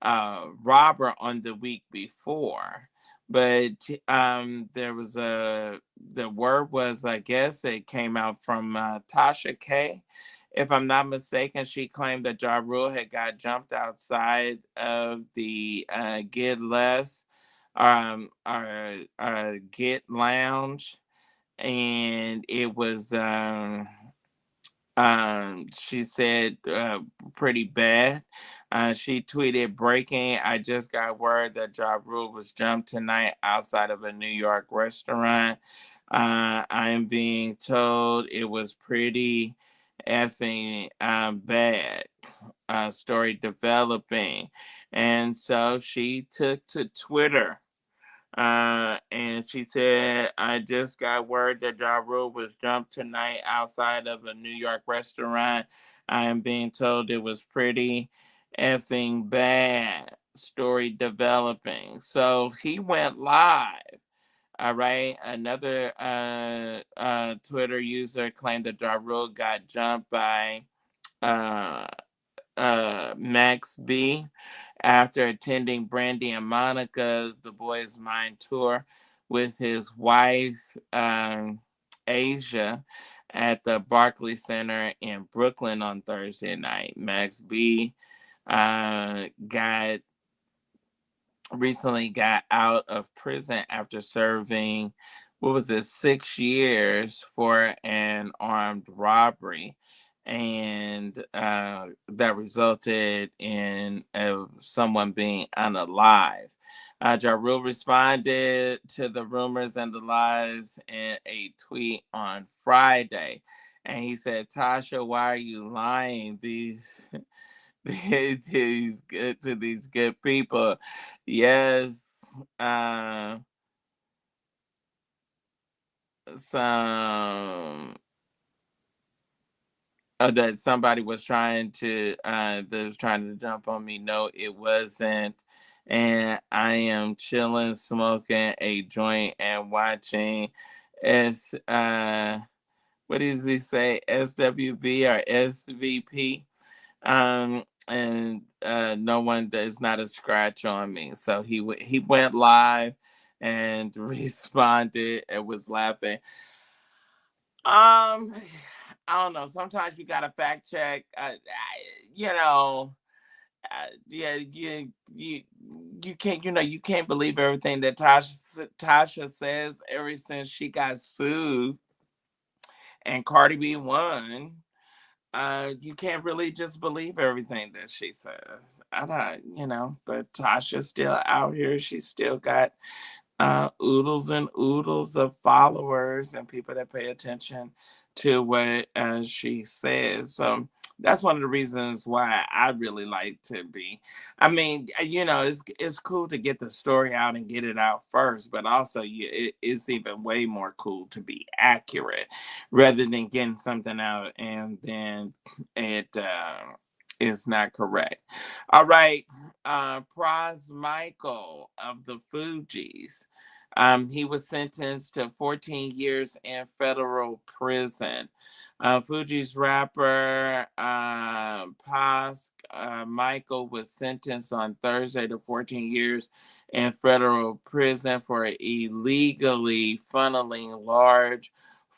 robber on the week before. But there was the word was, I guess it came out from Tasha K. If I'm not mistaken, she claimed that JaRule had got jumped outside of the Get Less Get Lounge, and it was she said pretty bad. She tweeted, breaking, I just got word that JaRule was jumped tonight outside of a New York restaurant. I am being told it was pretty effing bad. Story developing. And so she took to Twitter. And she said, I just got word that JaRule was jumped tonight outside of a New York restaurant. I am being told it was pretty effing bad. Story developing. So he went live. All right. Another Twitter user claimed that JaRule got jumped by uh, Max B after attending Brandy and Monica's The Boys Mind tour with his wife, Asia, at the Barclays Center in Brooklyn on Thursday night. Max B got recently got out of prison after serving, what was it, 6 years for an armed robbery. And that resulted in someone being unalive. JaRule responded to the rumors and the lies in a tweet on Friday. And he said, Tasha, why are you lying? These good people. Yes. Some that somebody was trying to jump on me. No, it wasn't. And I am chilling, smoking a joint and watching S what does he say? SWV or SVP. And no one, there's not a scratch on me. So he went live and responded and was laughing. I don't know. Sometimes you gotta fact check. You know, yeah, you can't. You can't believe everything that Tasha says. Ever since she got sued and Cardi B won, you can't really just believe everything that she says. I don't. But Tasha's still out here. She's still got oodles and oodles of followers and people that pay attention to what she says. So that's one of the reasons why I really like to be. I mean, it's cool to get the story out and get it out first, but also it's even way more cool to be accurate rather than getting something out and then it is not correct. All right, Pras Michael of the Fugees. He was sentenced to 14 years in federal prison. Fugees rapper Pras Michael was sentenced on Thursday to 14 years in federal prison for illegally funneling large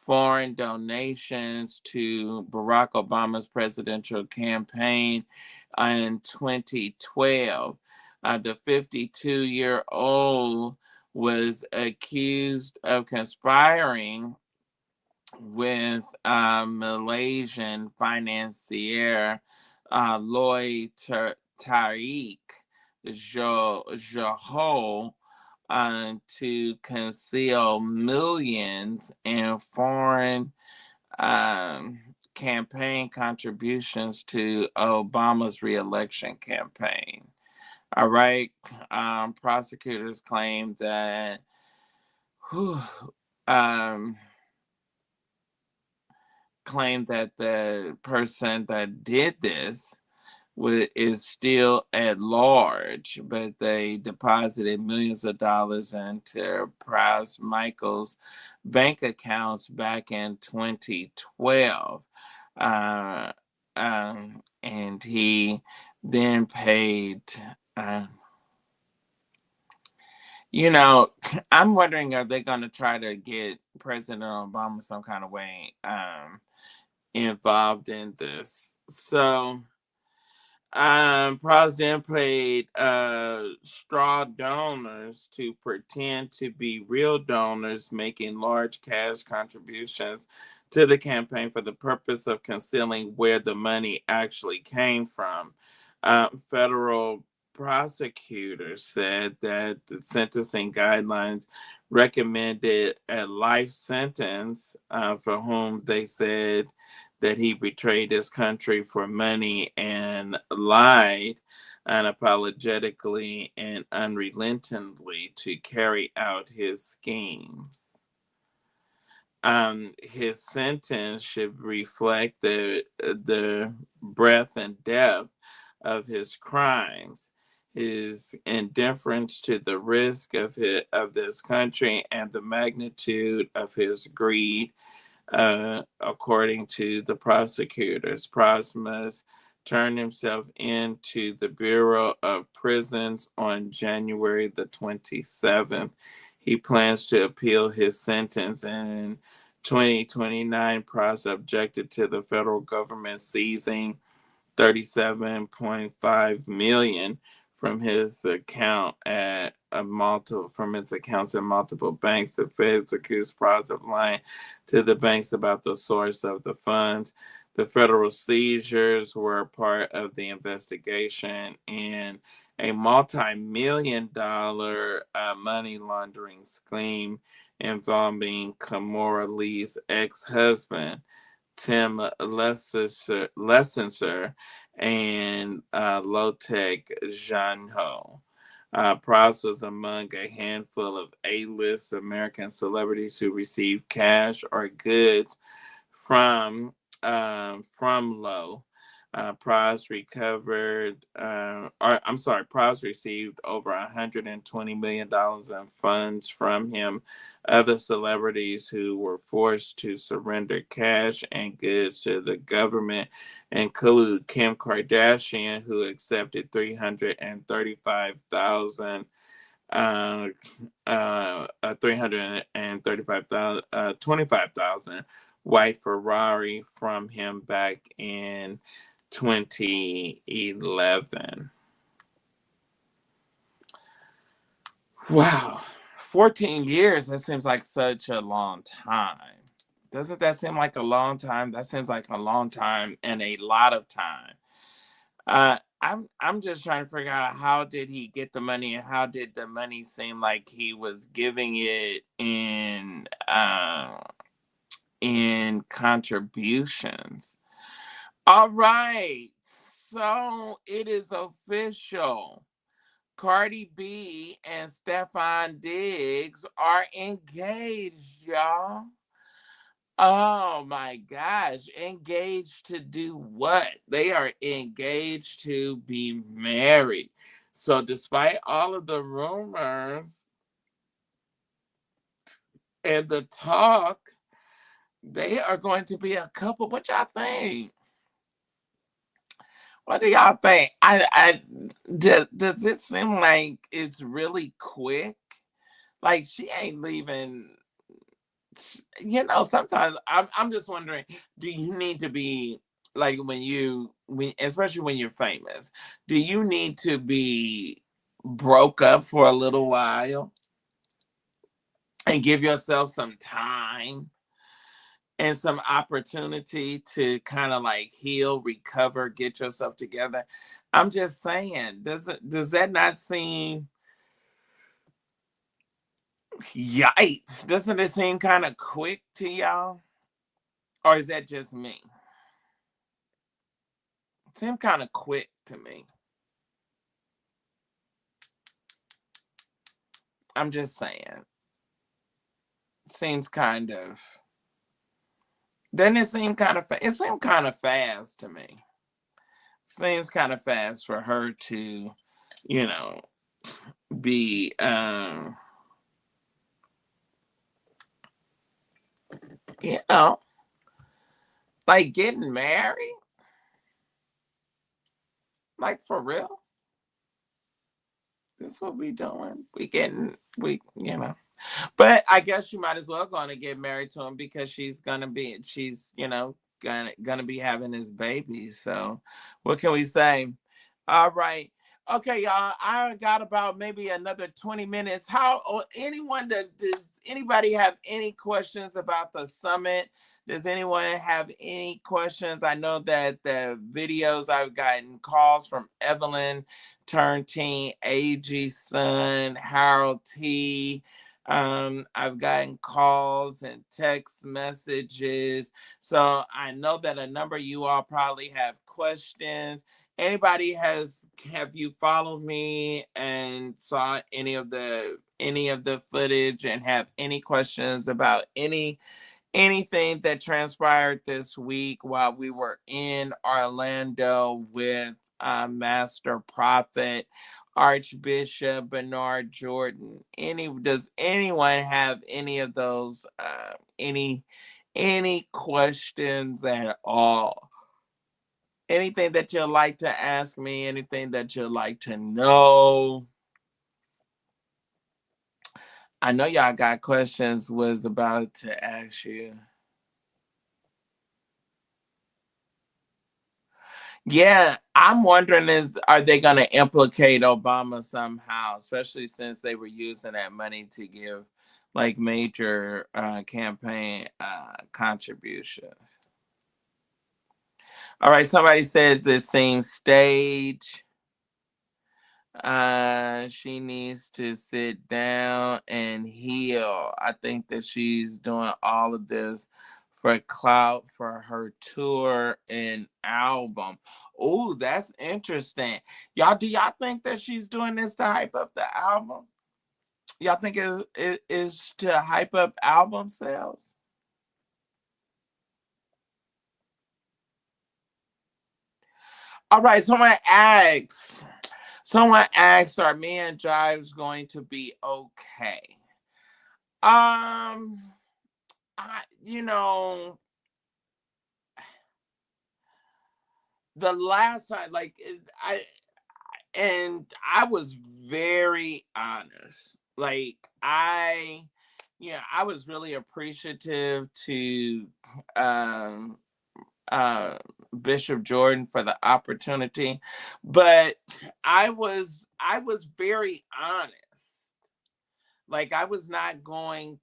foreign donations to Barack Obama's presidential campaign in 2012. The 52-year-old was accused of conspiring with Malaysian financier Lloyd Tariq JaRule to conceal millions in foreign campaign contributions to Obama's re-election campaign. All right. Prosecutors claim that the person that did this is still at large, but they deposited millions of dollars into Pras Michael's bank accounts back in 2012. And he then paid, I'm wondering, are they going to try to get President Obama some kind of way involved in this? So, Pras then paid straw donors to pretend to be real donors, making large cash contributions to the campaign for the purpose of concealing where the money actually came from. Federal prosecutors said that the sentencing guidelines recommended a life sentence for whom they said that he betrayed his country for money and lied unapologetically and unrelentingly to carry out his schemes. His sentence should reflect the breadth and depth of his crimes, his indifference to the risk of this country, and the magnitude of his greed. According to the prosecutors, Pras must turn himself in to the Bureau of Prisons on January the 27th. He plans to appeal his sentence in 2029. Pras objected to the federal government seizing $37.5 million from his account at its accounts at multiple banks. The feds accused Pras of lying to the banks about the source of the funds. The federal seizures were part of the investigation in a multi-million-dollar money laundering scheme involving Kamora Lee's ex-husband, Tim Lessenser, and Lotek Janho. Pras was among a handful of A-list American celebrities who received cash or goods from Lowe. Pras received over $120 million in funds from him. Other celebrities who were forced to surrender cash and goods to the government include Kim Kardashian, who accepted $25,000 white Ferrari from him back in 2011. Wow. 14 years, that seems like such a long time. Doesn't that seem like a long time? That seems like a long time and a lot of time. I'm just trying to figure out, how did he get the money, and how did the money seem like he was giving it in contributions? All right, so it is official. Cardi B and Stefon Diggs are engaged, y'all. Oh my gosh, engaged to do what? They are engaged to be married. So despite all of the rumors and the talk, they are going to be a couple. What y'all think? What do y'all think? Does it seem like it's really quick? Like, she ain't leaving. sometimes I'm just wondering, do you need to be like especially when you're famous, do you need to be broke up for a little while and give yourself some time and some opportunity to kind of like heal, recover, get yourself together? I'm just saying, does that not seem yikes? Doesn't it seem kind of quick to y'all? Or is that just me? It seemed kind of quick to me. I'm just saying. Seems kind of. Doesn't it seem kind of it seemed kind of fast to me. Seems kind of fast for her to, you know, be you know, like getting married. Like for real. This is what we doing. But I guess you might as well gonna get married to him because she's gonna be having his baby. So what can we say? All right. Okay, y'all. I got about maybe another 20 minutes. Does anybody have any questions about the summit? Does anyone have any questions? I know that the videos, I've gotten calls from Evelyn, Turntine, AG's son, Harold T. I've gotten calls and text messages. So I know that a number of you all probably have questions. Have you followed me and saw any of the footage and have any questions about anything that transpired this week while we were in Orlando with Master Prophet Archbishop Bernard Jordan? Does anyone have any of those any questions at all? Anything that you'd like to ask me, anything that you'd like to know? I know y'all got questions, was about to ask you. Yeah, I'm wondering are they going to implicate Obama somehow, especially since they were using that money to give like major campaign contributions. All right, somebody says it seems staged. She needs to sit down and heal. I think that she's doing all of this for clout for her tour and album. Oh, that's interesting. Do y'all think that she's doing this to hype up the album? Y'all think it is to hype up album sales? All right, someone asks, are me and Jives going to be okay? Um, I, the last time, I was very honest. Like I was really appreciative to um uh Bishop Jordan for the opportunity, but I was very honest. Like I wasn't going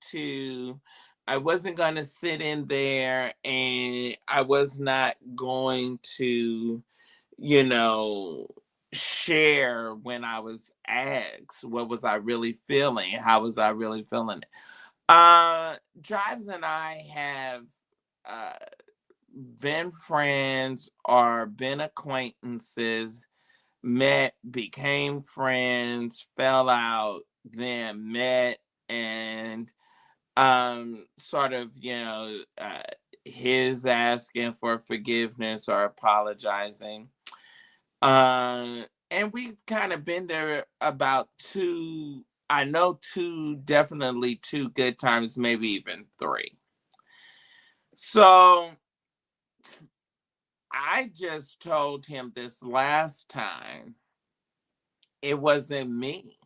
to sit in there, and I was not going to, you know, share when I was asked what was I really feeling, how was I really feeling it. Drives and I have uh been friends or been acquaintances, met, became friends, fell out, then met, and sort of, his asking for forgiveness or apologizing. And we've kind of been there about I know definitely two good times, maybe even three. So I just told him this last time it wasn't me.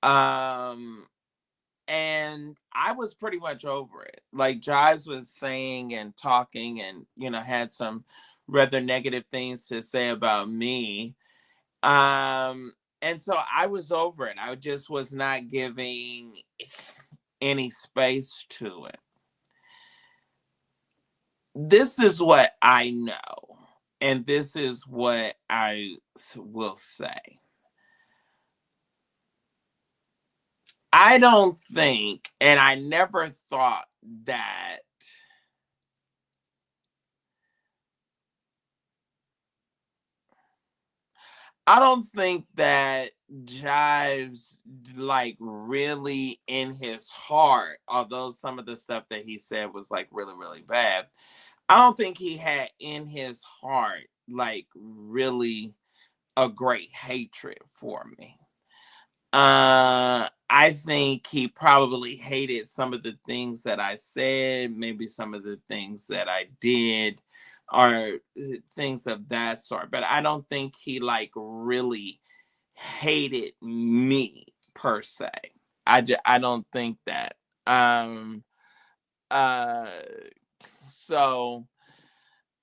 Um, And I was pretty much over it. Like Jives was saying and talking and, had some rather negative things to say about me. And so I was over it. I just was not giving any space to it. This is what I know, and this is what I will say. I don't think, and I never thought that I don't think that Jives, like, really in his heart, although some of the stuff that he said was like really, really bad. I don't think he had in his heart like really a great hatred for me. I think he probably hated some of the things that I said, maybe some of the things that I did, or things of that sort. But I don't think he like really hated me per se. I don't think that. Um uh so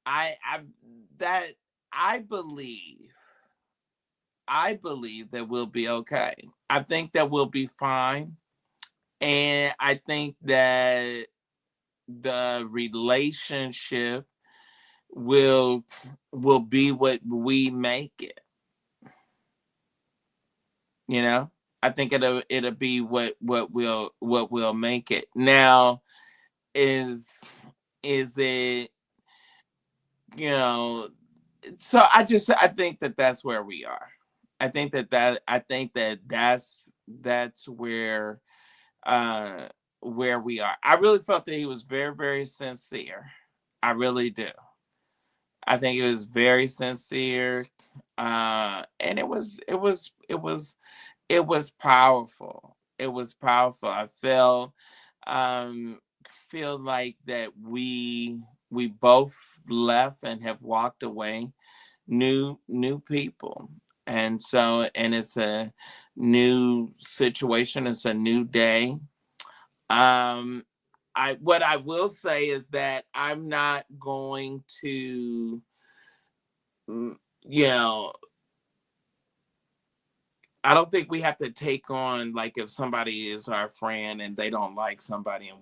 I that I believe I believe that we'll be okay. I think that we'll be fine. And I think that the relationship will will be what we make it. You know? I think it'll be what we'll make it. Now is it, you know, so I think that that's where we are. I think that that's uh where we are. I really felt that he was very, very sincere. I really do. I think it was very sincere. And it was powerful. It was powerful. I um feel like that we both left and have walked away new people. And it's a new situation, it's a new day. um I what I will say is that I'm not going to, mm, you know I don't think we have to take on, like, if somebody is our friend and they don't like somebody, and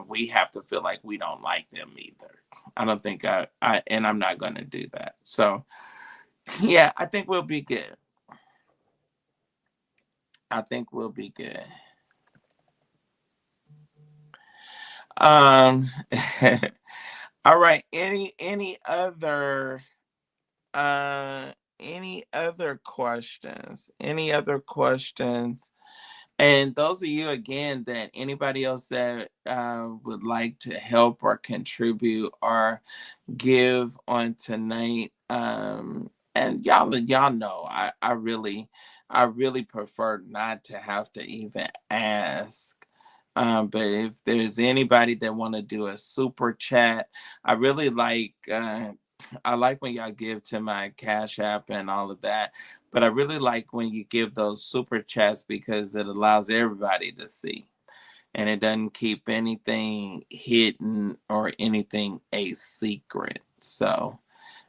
we have to feel like we don't like them either. I don't think and I'm not going to do that. So yeah, I think we'll be good. I think we'll be good. Um, all right. Uh any other questions? Any other questions? And those of you, again, that anybody else that would like to help or contribute or give on tonight, and y'all know, I really prefer not to have to even ask. But if there's anybody that want to do a super chat, I really like. I like when y'all give to my Cash App and all of that, but I really like when you give those super chats because it allows everybody to see, and it doesn't keep anything hidden or anything a secret. So,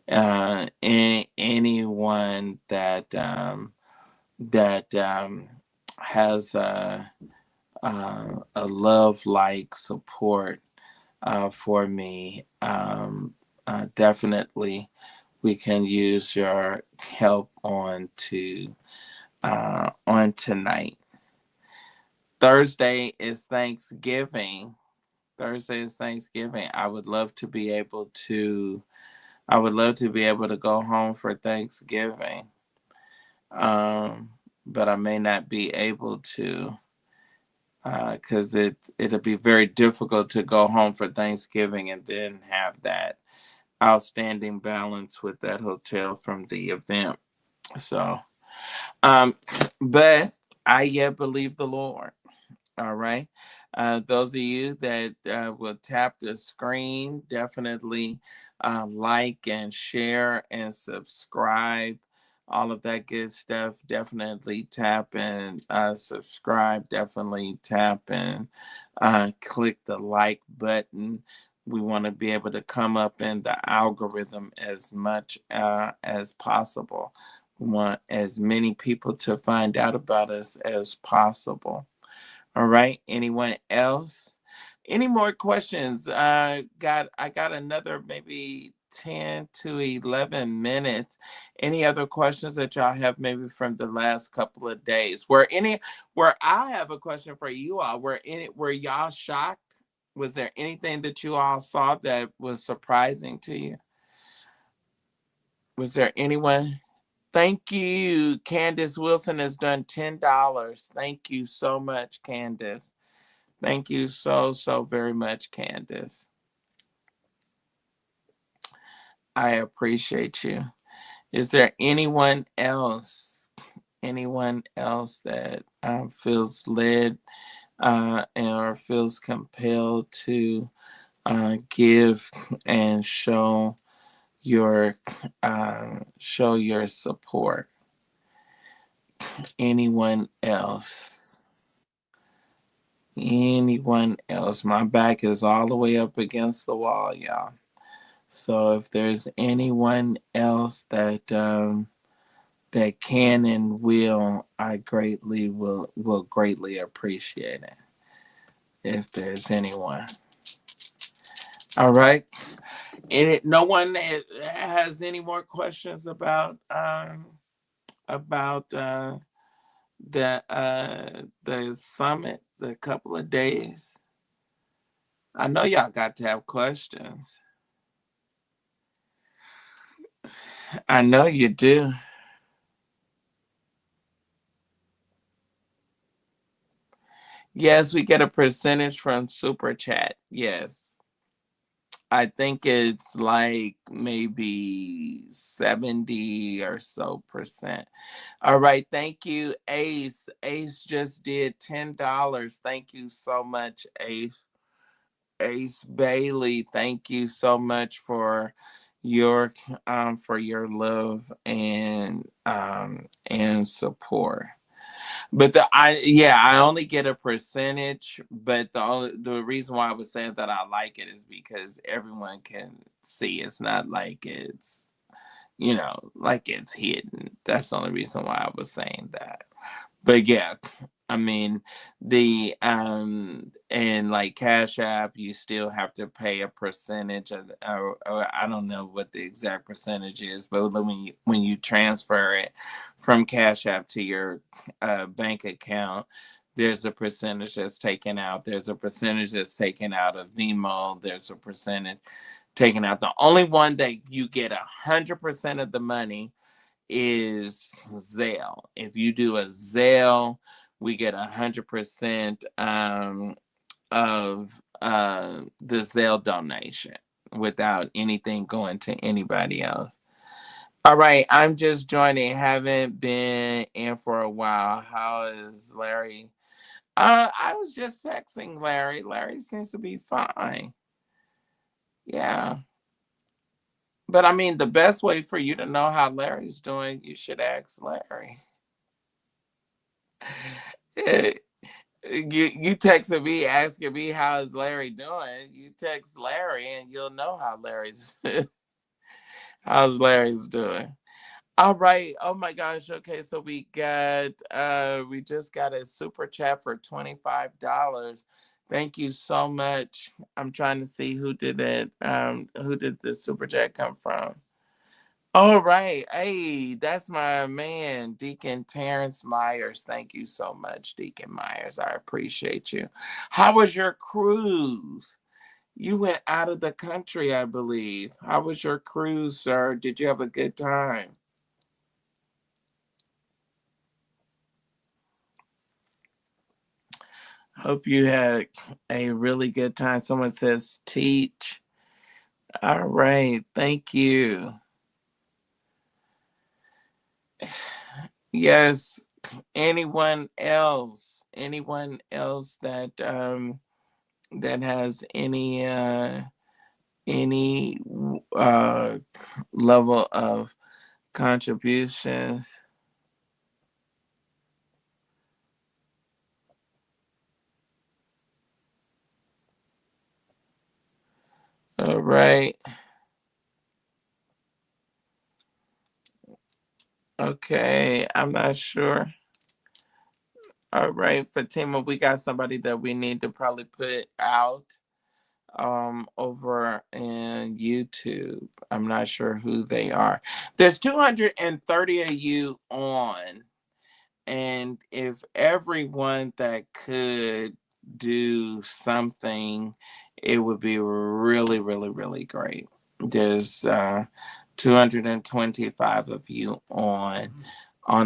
anyone that has a love like support for me, definitely we can use your help on tonight. Thursday is Thanksgiving. Thursday is Thanksgiving. I would love to be able to go home for Thanksgiving. But I may not be able to, because it'll be very difficult to go home for Thanksgiving and then have that outstanding balance with that hotel from the event. So, um, but I yet believe the Lord. All right. Those of you that will tap the screen, definitely like and share and subscribe all of that good stuff. Definitely tap and subscribe. Definitely tap and click the like button. We want to be able to come up in the algorithm as much as possible. We want as many people to find out about us as possible. All right. Anyone else? Any more questions? I got another maybe 10 to 11 minutes. Any other questions that y'all have maybe from the last couple of days? Where I have a question for you all. Were y'all shocked? Was there anything that you all saw that was surprising to you? Was there anyone? Thank you. Candace Wilson has done $10. Thank you so much, Candace. Thank you so very much, Candace. I appreciate you. Is there anyone else? Anyone else that feels led or feels compelled to give and show your support? Anyone else? Anyone else? My back is all the way up against the wall, y'all. So if there's anyone else that can and will, I greatly will greatly appreciate it. If there's anyone. All right. And no one has any more questions about the summit, the couple of days. I know y'all got to have questions. I know you do. Yes, we get a percentage from Super Chat. Yes. I think it's like maybe 70 or so percent. All right. Thank you, Ace. Ace just did $10. Thank you so much, Ace. Ace Bailey. Thank you so much for your love and support. But I only get a percentage, but the reason why I was saying that I like it is because everyone can see. It's not like it's like it's hidden. That's the only reason why I was saying that. But yeah, I mean and like Cash App, you still have to pay a percentage or I don't know what the exact percentage is, but when you transfer it from Cash App to your bank account, there's a percentage that's taken out. There's a percentage that's taken out of Vimo. There's a percentage taken out. The only one that you get 100% of the money is Zelle. If you do a Zelle, we get 100% of the Zelle donation without anything going to anybody else. All right, I'm just joining. Haven't been in for a while. How is Larry? I was just texting Larry. Larry seems to be fine. Yeah. But I mean, the best way for you to know how Larry's doing, you should ask Larry. Eh, you texted me asking me how is Larry doing. You text Larry and you'll know how Larry's how's Larry's doing. All right. Oh my gosh. Okay, so we just got a super chat for $25. Thank you so much. I'm trying to see who did it. Who did the super chat come from? All right. Hey, that's my man, Deacon Terrence Myers. Thank you so much, Deacon Myers. I appreciate you. How was your cruise? You went out of the country, I believe. How was your cruise, sir? Did you have a good time? Hope you had a really good time. Someone says teach. All right. Thank you. Yes. Anyone else? Anyone else that has any level of contributions. All right. Okay. I'm not sure. All right, Fatima, we got somebody that we need to probably put out over in YouTube. I'm not sure who they are. There's 230 of you on, and if everyone that could do something, it would be really, really, really great. There's 225 of you on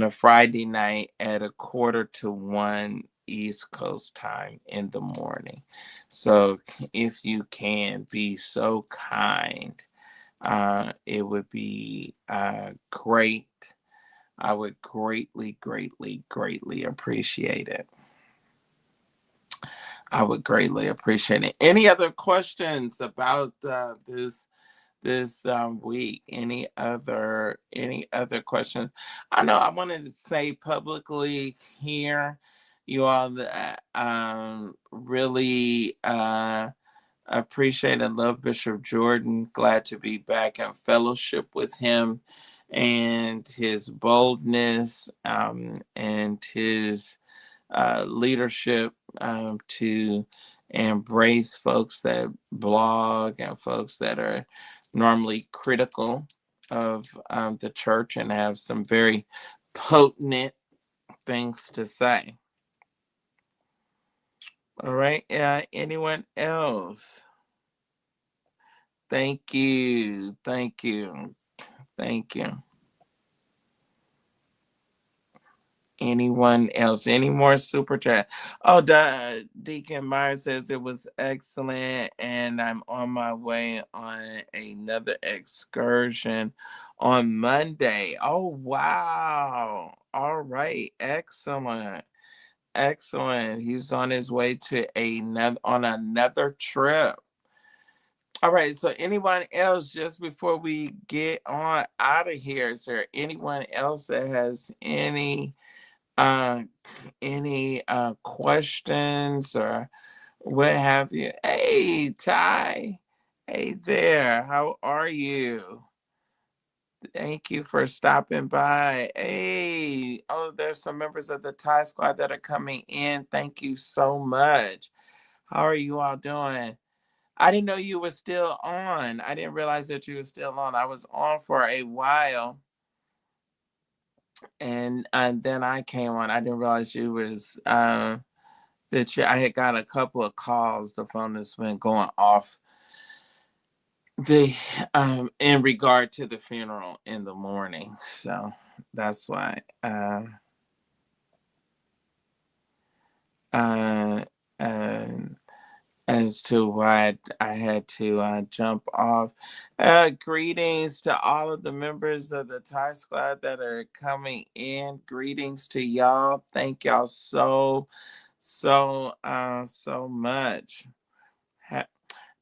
a Friday night at 12:45 East Coast time in the morning. So if you can be so kind, it would be great. I would greatly, greatly, greatly appreciate it. I would greatly appreciate it. Any other questions about this week? Any other questions? I know I wanted to say publicly here, you all, that really appreciate and love Bishop Jordan. Glad to be back in fellowship with him, and his boldness and his leadership to embrace folks that blog and folks that are normally critical of the church and have some very potent things to say. All right. Anyone else? Thank you. Thank you. Thank you. Anyone else? Any more super chat? Oh, Deacon Meyer says it was excellent, and I'm on my way on another excursion on Monday. Oh, wow. All right. Excellent. Excellent. He's on his way to another trip. All right. So anyone else, just before we get on out of here, is there anyone else that has uh any questions or what have you? Hey, Ty. Hey there. How are you? Thank you for stopping by. Hey, oh, there's some members of the Thai squad that are coming in. Thank you so much. How are you all doing? I didn't know you were still on. I didn't realize that you were still on. I was on for a while, and then I came on. I didn't realize you was I had got a couple of calls. The phone has been going off the in regard to the funeral in the morning, so that's why uh, uh, as to why I had to jump off. Greetings to all of the members of the Thai squad that are coming in. Greetings to y'all. Thank y'all so much.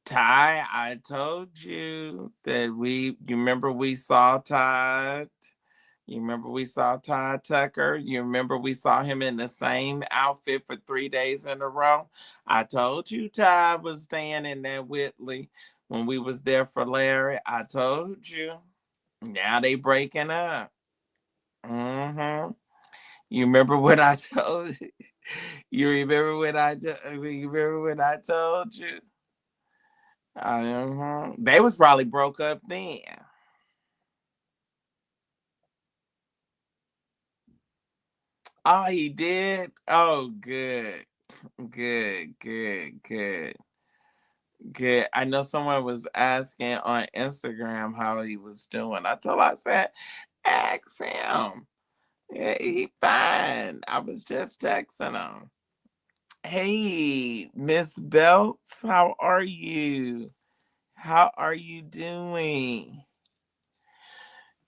Ty, I told you that you remember we saw Todd. You remember we saw Todd Tucker. You remember we saw him in the same outfit for 3 days in a row. I told you Todd was staying in that Whitley when we was there for Larry. I told you. Now they breaking up. Mm-hmm. You remember what I told you? You remember when I told you? They was probably broke up then. Oh, he did? Oh, good. Good, good, good, good. I know someone was asking on Instagram how he was doing. I said, ask him. Yeah, he fine. I was just texting him. Hey, Miss Belts, how are you? How are you doing?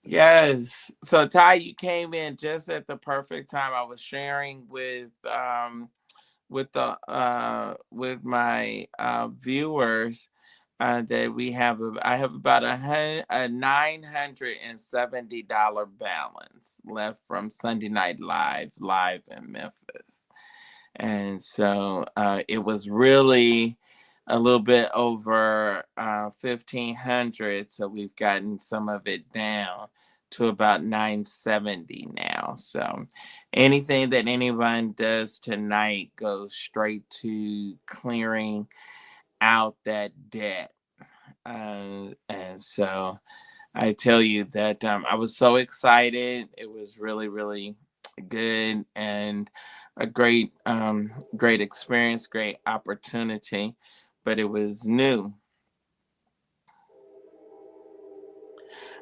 Yes. So Ty, you came in just at the perfect time. I was sharing with my viewers that we have. I have about a $970 balance left from Sunday Night Live in Memphis. And so it was really a little bit over 1,500. So we've gotten some of it down to about 970 now. So anything that anyone does tonight goes straight to clearing out that debt. And so I tell you that I was so excited. It was really, really good and a great experience, great opportunity, but it was new.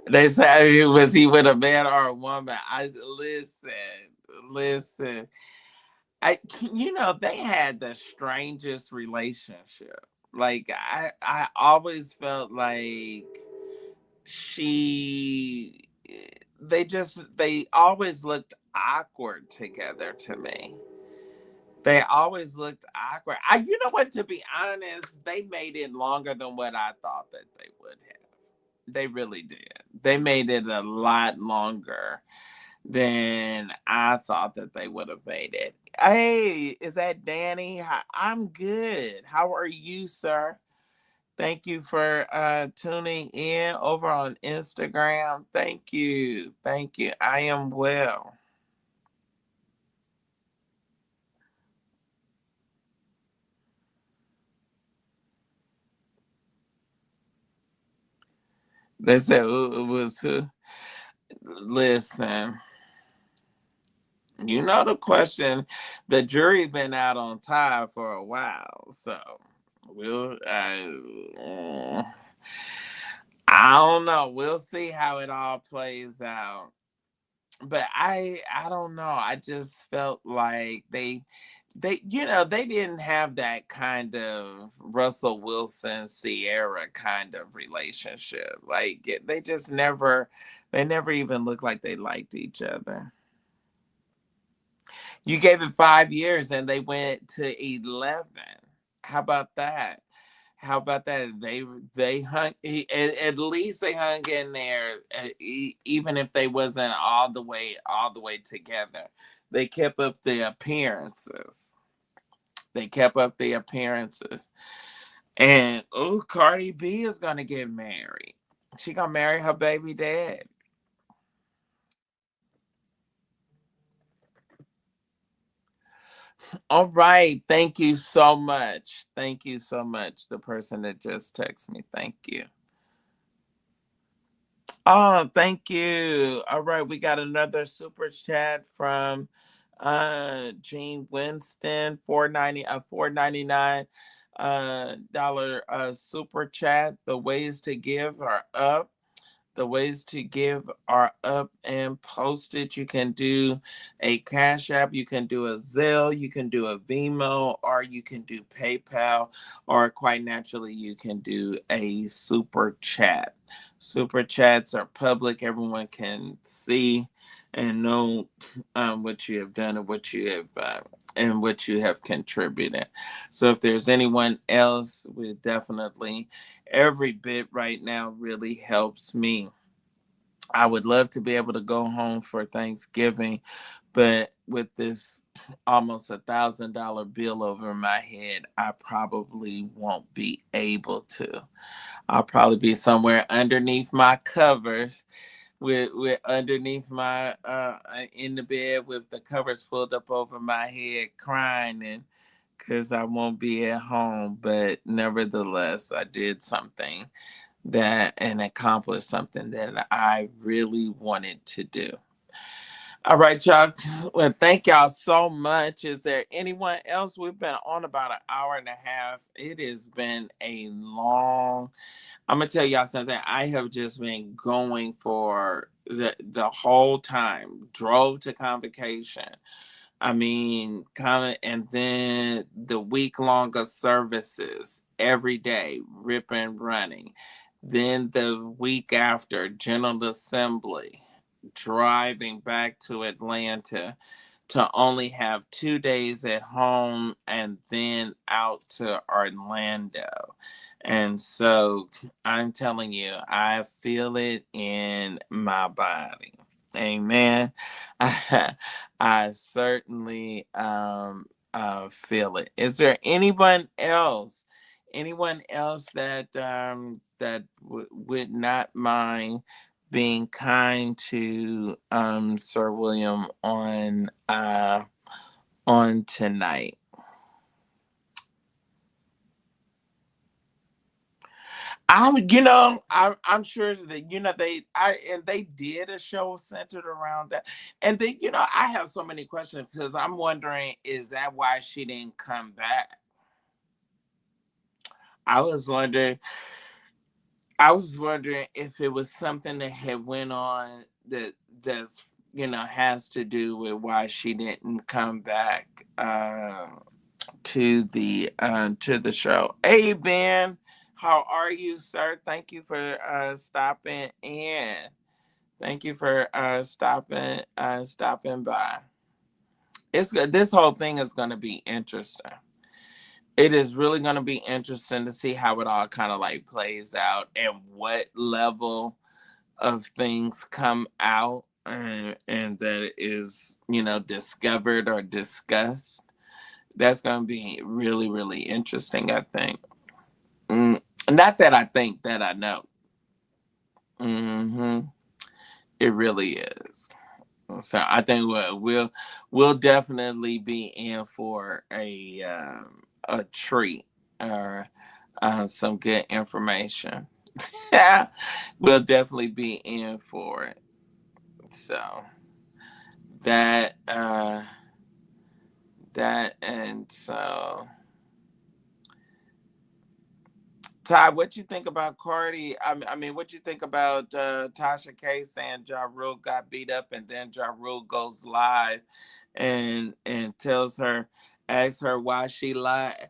They said, was he with a man or a woman? I listen. They had the strangest relationship. Like I always felt like she they always looked awkward together to me. They always looked awkward. You know what, to be honest, they made it longer than what I thought that they would have. They really did. They made it a lot longer than I thought that they would have made it. Hey, is that Danny? I'm good. How are you, sir? Thank you for tuning in over on Instagram. Thank you. Thank you. I am well. They said it was who? Listen, you know the question. The jury been out on time for a while, so we'll. I don't know. We'll see how it all plays out. But I don't know. I just felt like they didn't have that kind of Russell Wilson Sierra kind of relationship. Like they never even looked like they liked each other. You gave it 5 years and they went to 11. How about that? How about that? They hung at least they hung in there, even if they wasn't all the way together. They kept up the appearances. They kept up the appearances. And oh, Cardi B is gonna get married. She gonna marry her baby dad. All right. Thank you so much. Thank you so much. The person that just texted me. Thank you. Oh, thank you. All right, we got another super chat from Gene Winston, 499 dollar super chat. The ways to give are up. The ways to give are up and posted. You can do a Cash App, you can do a Zelle, you can do a Venmo, or you can do PayPal, or quite naturally, you can do a super chat. Super chats are public; everyone can see and know what you have done and what you have contributed. So, if there's anyone else, we definitely every bit right now really helps me. I would love to be able to go home for Thanksgiving, but with this almost $1,000 bill over my head, I probably won't be able to. I'll probably be somewhere underneath my covers, with underneath my in the bed with the covers pulled up over my head, crying and because I won't be at home. But nevertheless, I did something that and accomplish something that I really wanted to do. All right, y'all. Well, thank y'all so much. Is there anyone else? We've been on about an hour and a half. It has been a long. I'm gonna tell y'all something. I have just been going for the whole time. Drove to convocation. I mean, kind of, and then the week longer services every day, ripping running. Then the week after, General Assembly, driving back to Atlanta to only have 2 days at home and then out to Orlando. And so I'm telling you, I feel it in my body. Amen. I certainly feel it. Is there anyone else that would not mind being kind to Sir William on tonight? I'm sure that they did a show centered around that, and they, I have so many questions because I'm wondering, is that why she didn't come back? I was wondering, I was wondering if it was something that had went on that's has to do with why she didn't come back to the show. Hey Ben, how are you, sir? Thank you for stopping in. Thank you for stopping by. This whole thing is going to be interesting. It is really going to be interesting to see how it all kind of like plays out and what level of things come out and that is discovered or discussed. That's going to be really, really interesting, I think. Not that I think, that I know. hmm It really is. So I think we'll definitely be in for a treat or some good information. We'll definitely be in for it. So that and so Todd, what you think about Cardi? I mean, what you think about Tasha K saying JaRule got beat up, and then JaRule goes live and asks her why she lied.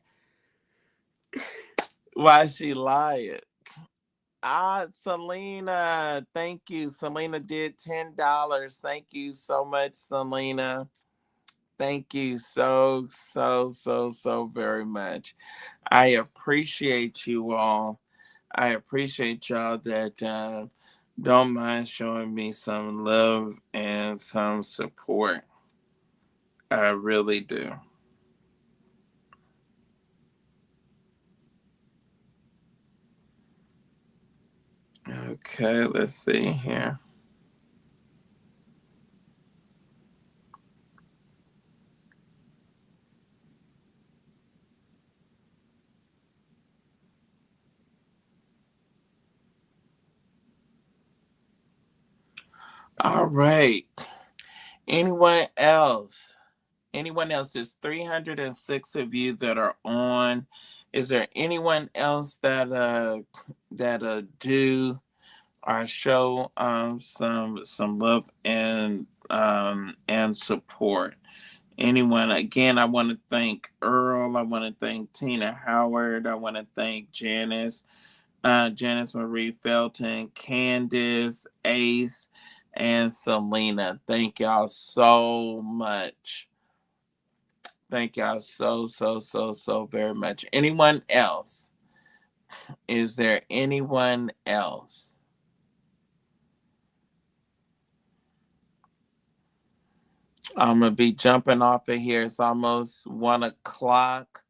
Selena, thank you. Selena did $10. Thank you so much, Selena. Thank you so very much. I appreciate you all. I appreciate y'all that don't mind showing me some love and some support. I really do. Okay, let's see here. All right. Anyone else? Anyone else? There's 306 of you that are on. Is there anyone else that do or show some love and support? Anyone? Again, I want to thank Earl. I want to thank Tina Howard. I want to thank Janice Marie Felton, Candace, Ace, and Selena. Thank y'all so much. Thank y'all so very much. Anyone else? Is there anyone else? I'm gonna be jumping off of here. It's almost 1 o'clock.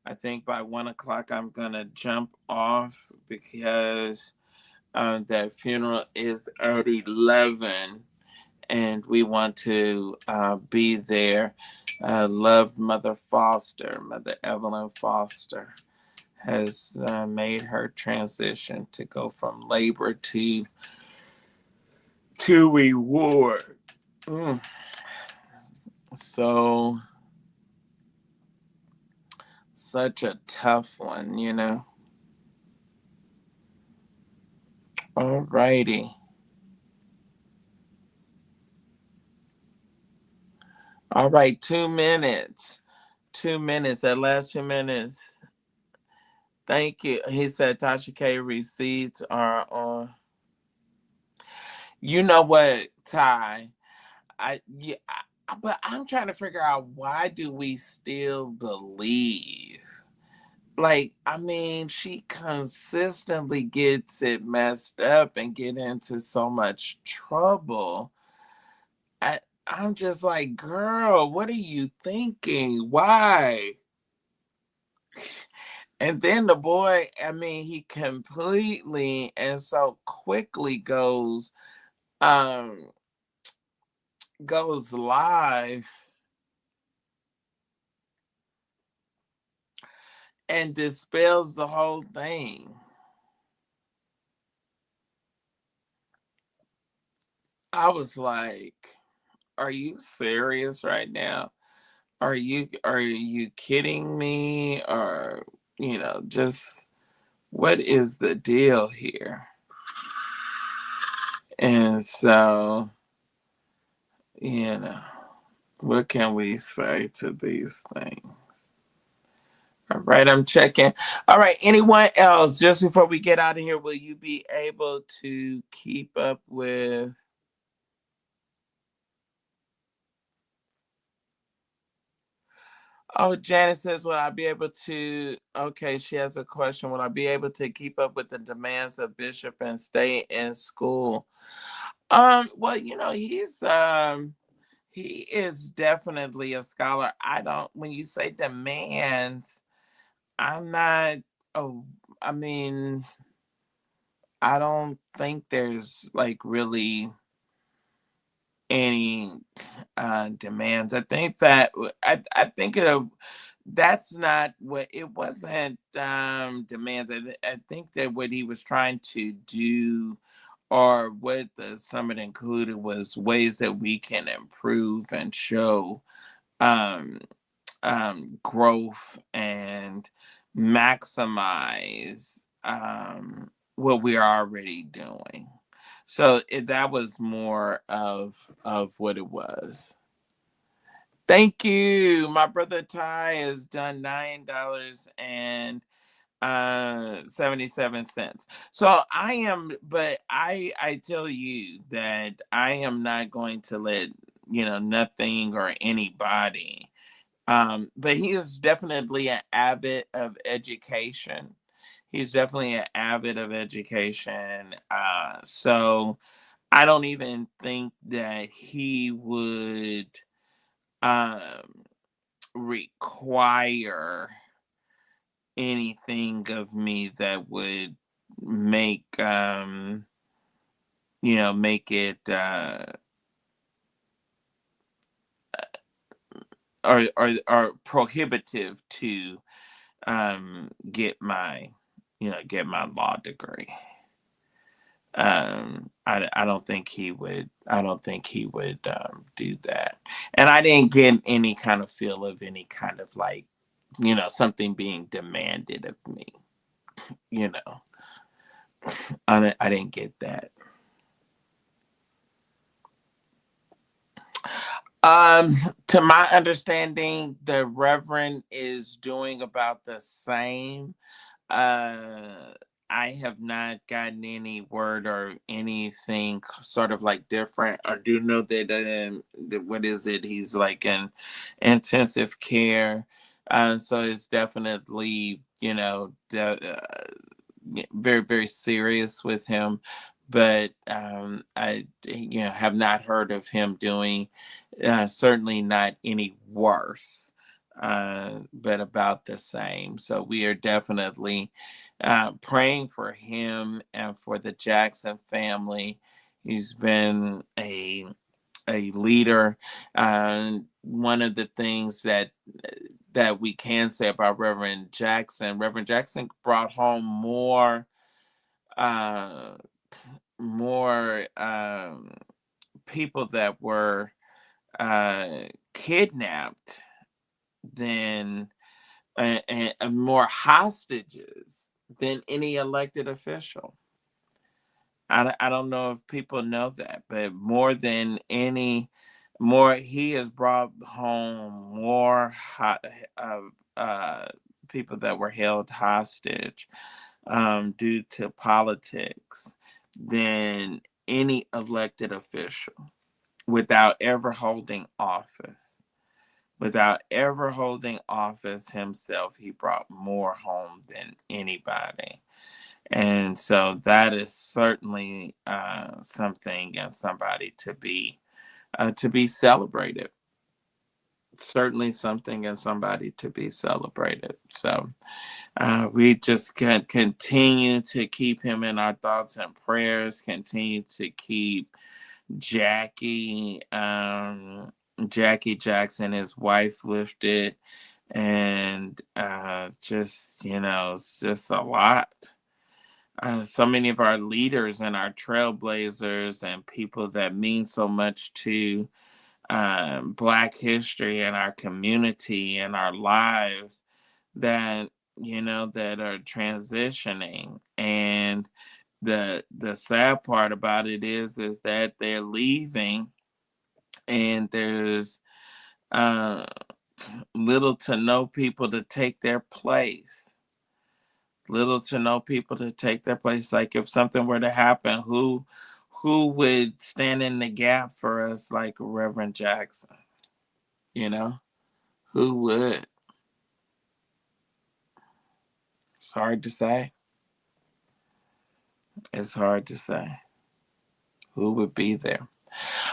I think by 1 o'clock I'm gonna jump off because that funeral is at 11, and we want to be there. Loved Mother Foster, Mother Evelyn Foster, has made her transition to go from labor to reward. Mm. So such a tough one. All righty. All right, 2 minutes. 2 minutes. That last 2 minutes. Thank you. He said Tasha K receipts are on. You know what, Ty? Yeah, but I'm trying to figure out, why do we still believe like, I mean, she consistently gets it messed up and get into so much trouble. I'm just like, girl, what are you thinking? Why? And then the boy, I mean, he completely and so quickly um goes live and dispels the whole thing. I was like, are you serious right now? Are you kidding me? Or, just what is the deal here? And so, you know, what can we say to these things? All right, I'm checking. All right, anyone else, just before we get out of here, will you be able to keep up with? Oh, Janet says, will I be able to? Okay, she has a question. Will I be able to keep up with the demands of Bishop and stay in school? Well, he is definitely a scholar. I don't, when you say demands, I'm not, oh, I mean, I don't think there's like really any demands. I think that I think that's not what it wasn't demands. I think that what he was trying to do, or what the summit included, was ways that we can improve and show um, growth and maximize what we are already doing. So that was more of what it was. Thank you. My brother Ty has done $9.77. So I tell you that I am not going to let nothing or anybody. But he is definitely an avid of education. He's definitely an avid of education. So I don't even think that he would um, require anything of me that would make make it or prohibitive to get my law degree. I don't think he would. I don't think he would do that. And I didn't get any kind of feel of any kind of like, something being demanded of me. You know, I didn't get that. Um, to my understanding, the Reverend is doing about the same. Uh, I have not gotten any word or anything sort of like different. I do know that what is it? He's like in intensive care. So it's definitely, very, very serious with him. But I, have not heard of him doing, certainly not any worse, but about the same. So we are definitely praying for him and for the Jackson family. He's been a leader. One of the things that we can say about Reverend Jackson brought home uh, more people that were uh, kidnapped than and more hostages than any elected official. I don't know if people know that, but more than any more, he has brought home more uh, uh, people that were held hostage due to politics than any elected official without ever holding office. Without ever holding office himself, he brought more home than anybody. And so that is certainly something and somebody to be celebrated. Certainly something and somebody to be celebrated. So we just can continue to keep him in our thoughts and prayers. Continue to keep Jackie, Jackie Jackson, his wife, lifted, and just it's just a lot. So many of our leaders and our trailblazers and people that mean so much to Black history and our community and our lives that that are transitioning. And the sad part about it is that they're leaving, and there's uh, little to no people to take their place. Little to no people to take their place. Like if something were to happen, who would stand in the gap for us like Reverend Jackson? Who would? It's hard to say. It's hard to say who would be there.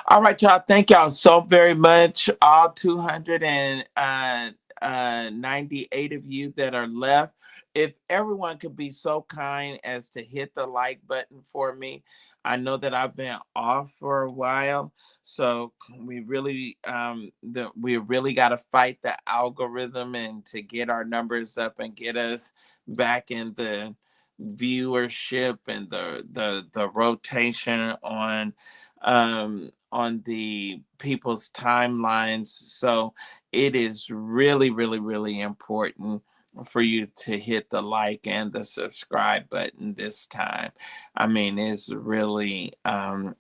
All right, y'all. Thank y'all so very much. All 298 of you that are left. If everyone could be so kind as to hit the like button for me. I know that I've been off for a while, so we really got to fight the algorithm and to get our numbers up and get us back in the viewership and the rotation on the people's timelines. So it is really, really, really important for you to hit the like and the subscribe button this time. I mean, it's really,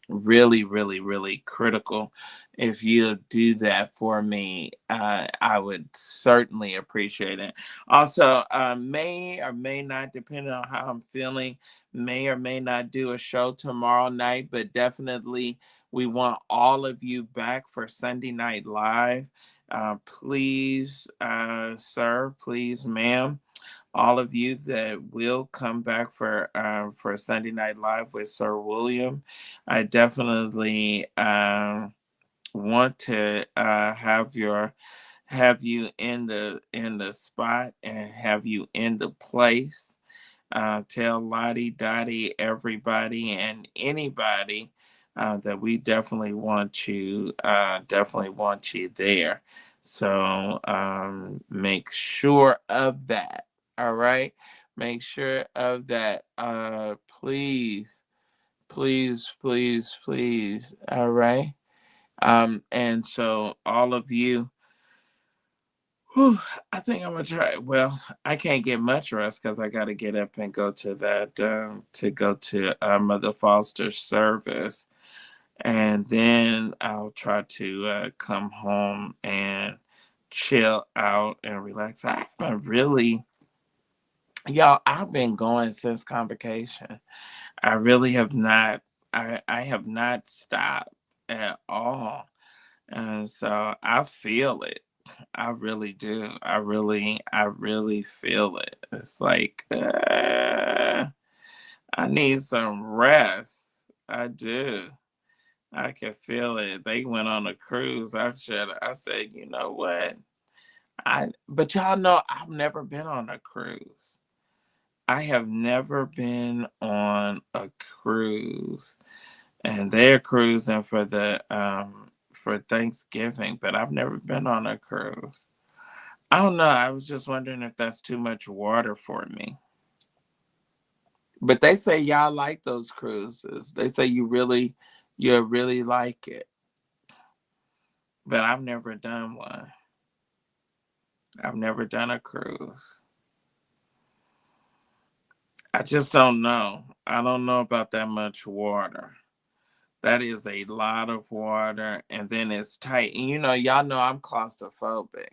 really, really, really critical. If you do that for me, I would certainly appreciate it. Also, may or may not, depending on how I'm feeling, may or may not do a show tomorrow night, but definitely we want all of you back for Sunday Night Live. Please, sir, please, ma'am, all of you that will come back for Sunday Night Live with Sir William. I definitely want to have you in the spot and have you in the place. Tell Lottie, Dottie, everybody, and anybody that we definitely want you there. So make sure of that. All right, make sure of that. Please, please, please, please. All right. And so all of you. Whew, I think I'm gonna try. Well, I can't get much rest because I got to get up and go to that to go to Mother Foster's service, and then I'll try to come home and chill out and relax. I've been really, y'all. I've been going since convocation. I really have not. I have not stopped at all, and so I feel it. I really do. I really feel it. It's like I need some rest. I do. I can feel it. They went on a cruise. I said, you know what? But y'all know I've never been on a cruise. I have never been on a cruise. And they're cruising for Thanksgiving, but I've never been on a cruise. I don't know. I was just wondering if that's too much water for me. But they say y'all like those cruises. They say you really like it. But I've never done one. I've never done a cruise. I just don't know. I don't know about that much water. That is a lot of water, and then it's tight. And y'all know I'm claustrophobic.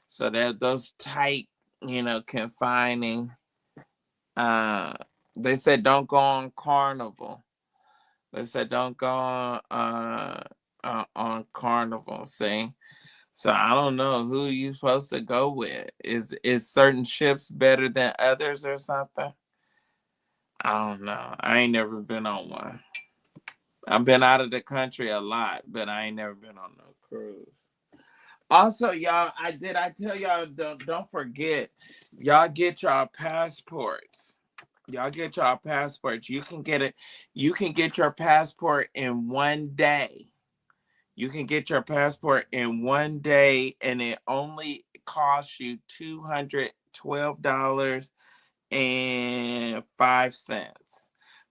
So that those tight, confining. They said don't go on Carnival. They said don't go on Carnival. See, So I don't know who you supposed to go with. Is certain ships better than others or something? I don't know. I ain't never been on one. I've been out of the country a lot, but I ain't never been on no cruise. Also, y'all, I tell y'all don't forget, y'all get y'all passports. Y'all get y'all passports. You can get it. You can get your passport in one day. You can get your passport in one day, and it only costs you $212.05.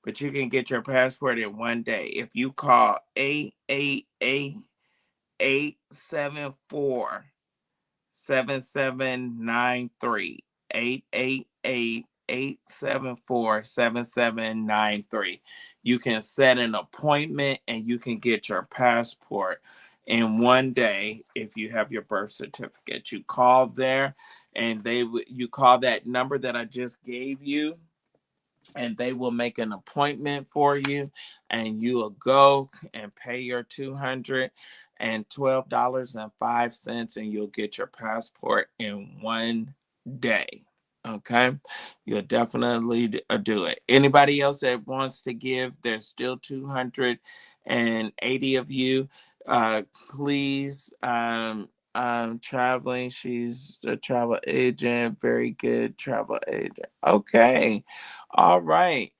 But you can get your passport in one day if you call 888-874-7793. 888-874-7793. You can set an appointment and you can get your passport in one day if you have your birth certificate. You call there and you call that number that I just gave you, and they will make an appointment for you, and you will go and pay your $212.05, and you'll get your passport in one day. Okay, you'll definitely do it. Anybody else that wants to give, there's still 280 of you. Please, traveling. She's a travel agent, very good travel agent. Okay, all right.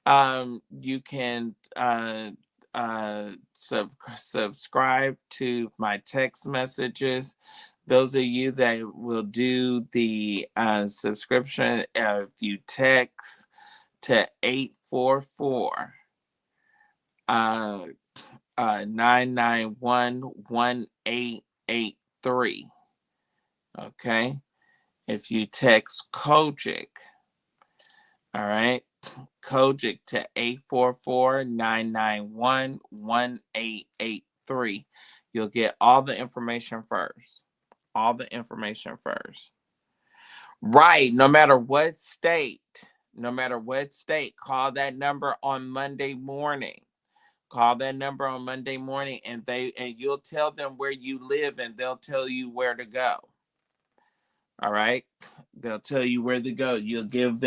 You can subscribe to my text messages. Those of you that will do the subscription, if you text to 844 991-1883. Okay. If you text Kojic, all right, Kojic to 844-991-1883. You'll get all the information first. All the information first. Right. No matter what state, call that number on Monday morning. Call that number on Monday morning, and you'll tell them where you live, and they'll tell you where to go. All right. They'll tell you where to go. They'll give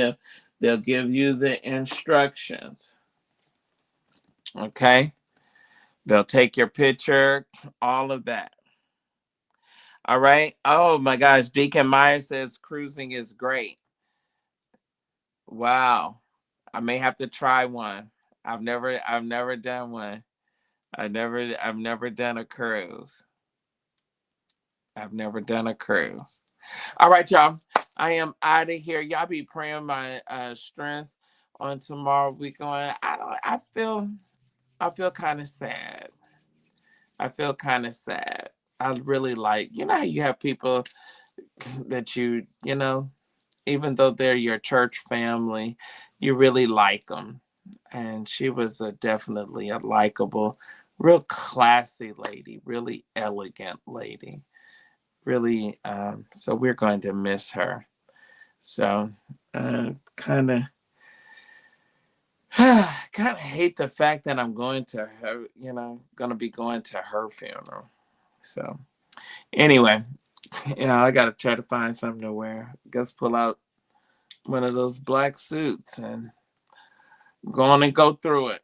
you the instructions. Okay. They'll take your picture, all of that. All right. Oh my gosh. Deacon Meyer says cruising is great. Wow. I may have to try one. I've never done one. I've never done a cruise. I've never done a cruise. All right, y'all. I am out of here. Y'all be praying my strength on tomorrow. We going. I feel kind of sad. I feel kind of sad. I really like, how you have people that even though they're your church family, you really like them. And she was definitely a likable, real classy lady, really elegant lady. Really, so we're going to miss her. So, kind of hate the fact that I'm going to her, going to be going to her funeral. So, anyway, I got to try to find something to wear. Just pull out one of those black suits and go on and go through it.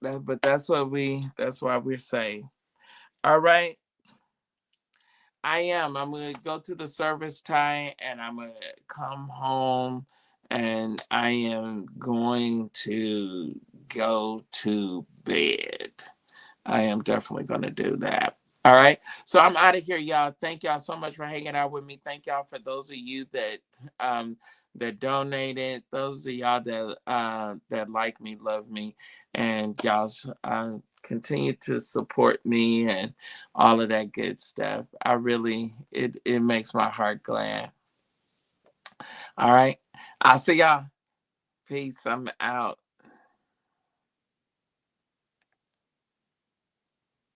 But that's why we're saved. All right. I'm going to go to the service time, and I'm going to come home, and I am going to go to bed. I am definitely going to do that. All right. So I'm out of here, y'all. Thank y'all so much for hanging out with me. Thank y'all for those of you that donated. Those of y'all that like me, love me, and y'all continue to support me and all of that good stuff. I really, it makes my heart glad. All right. I'll see y'all. Peace. I'm out.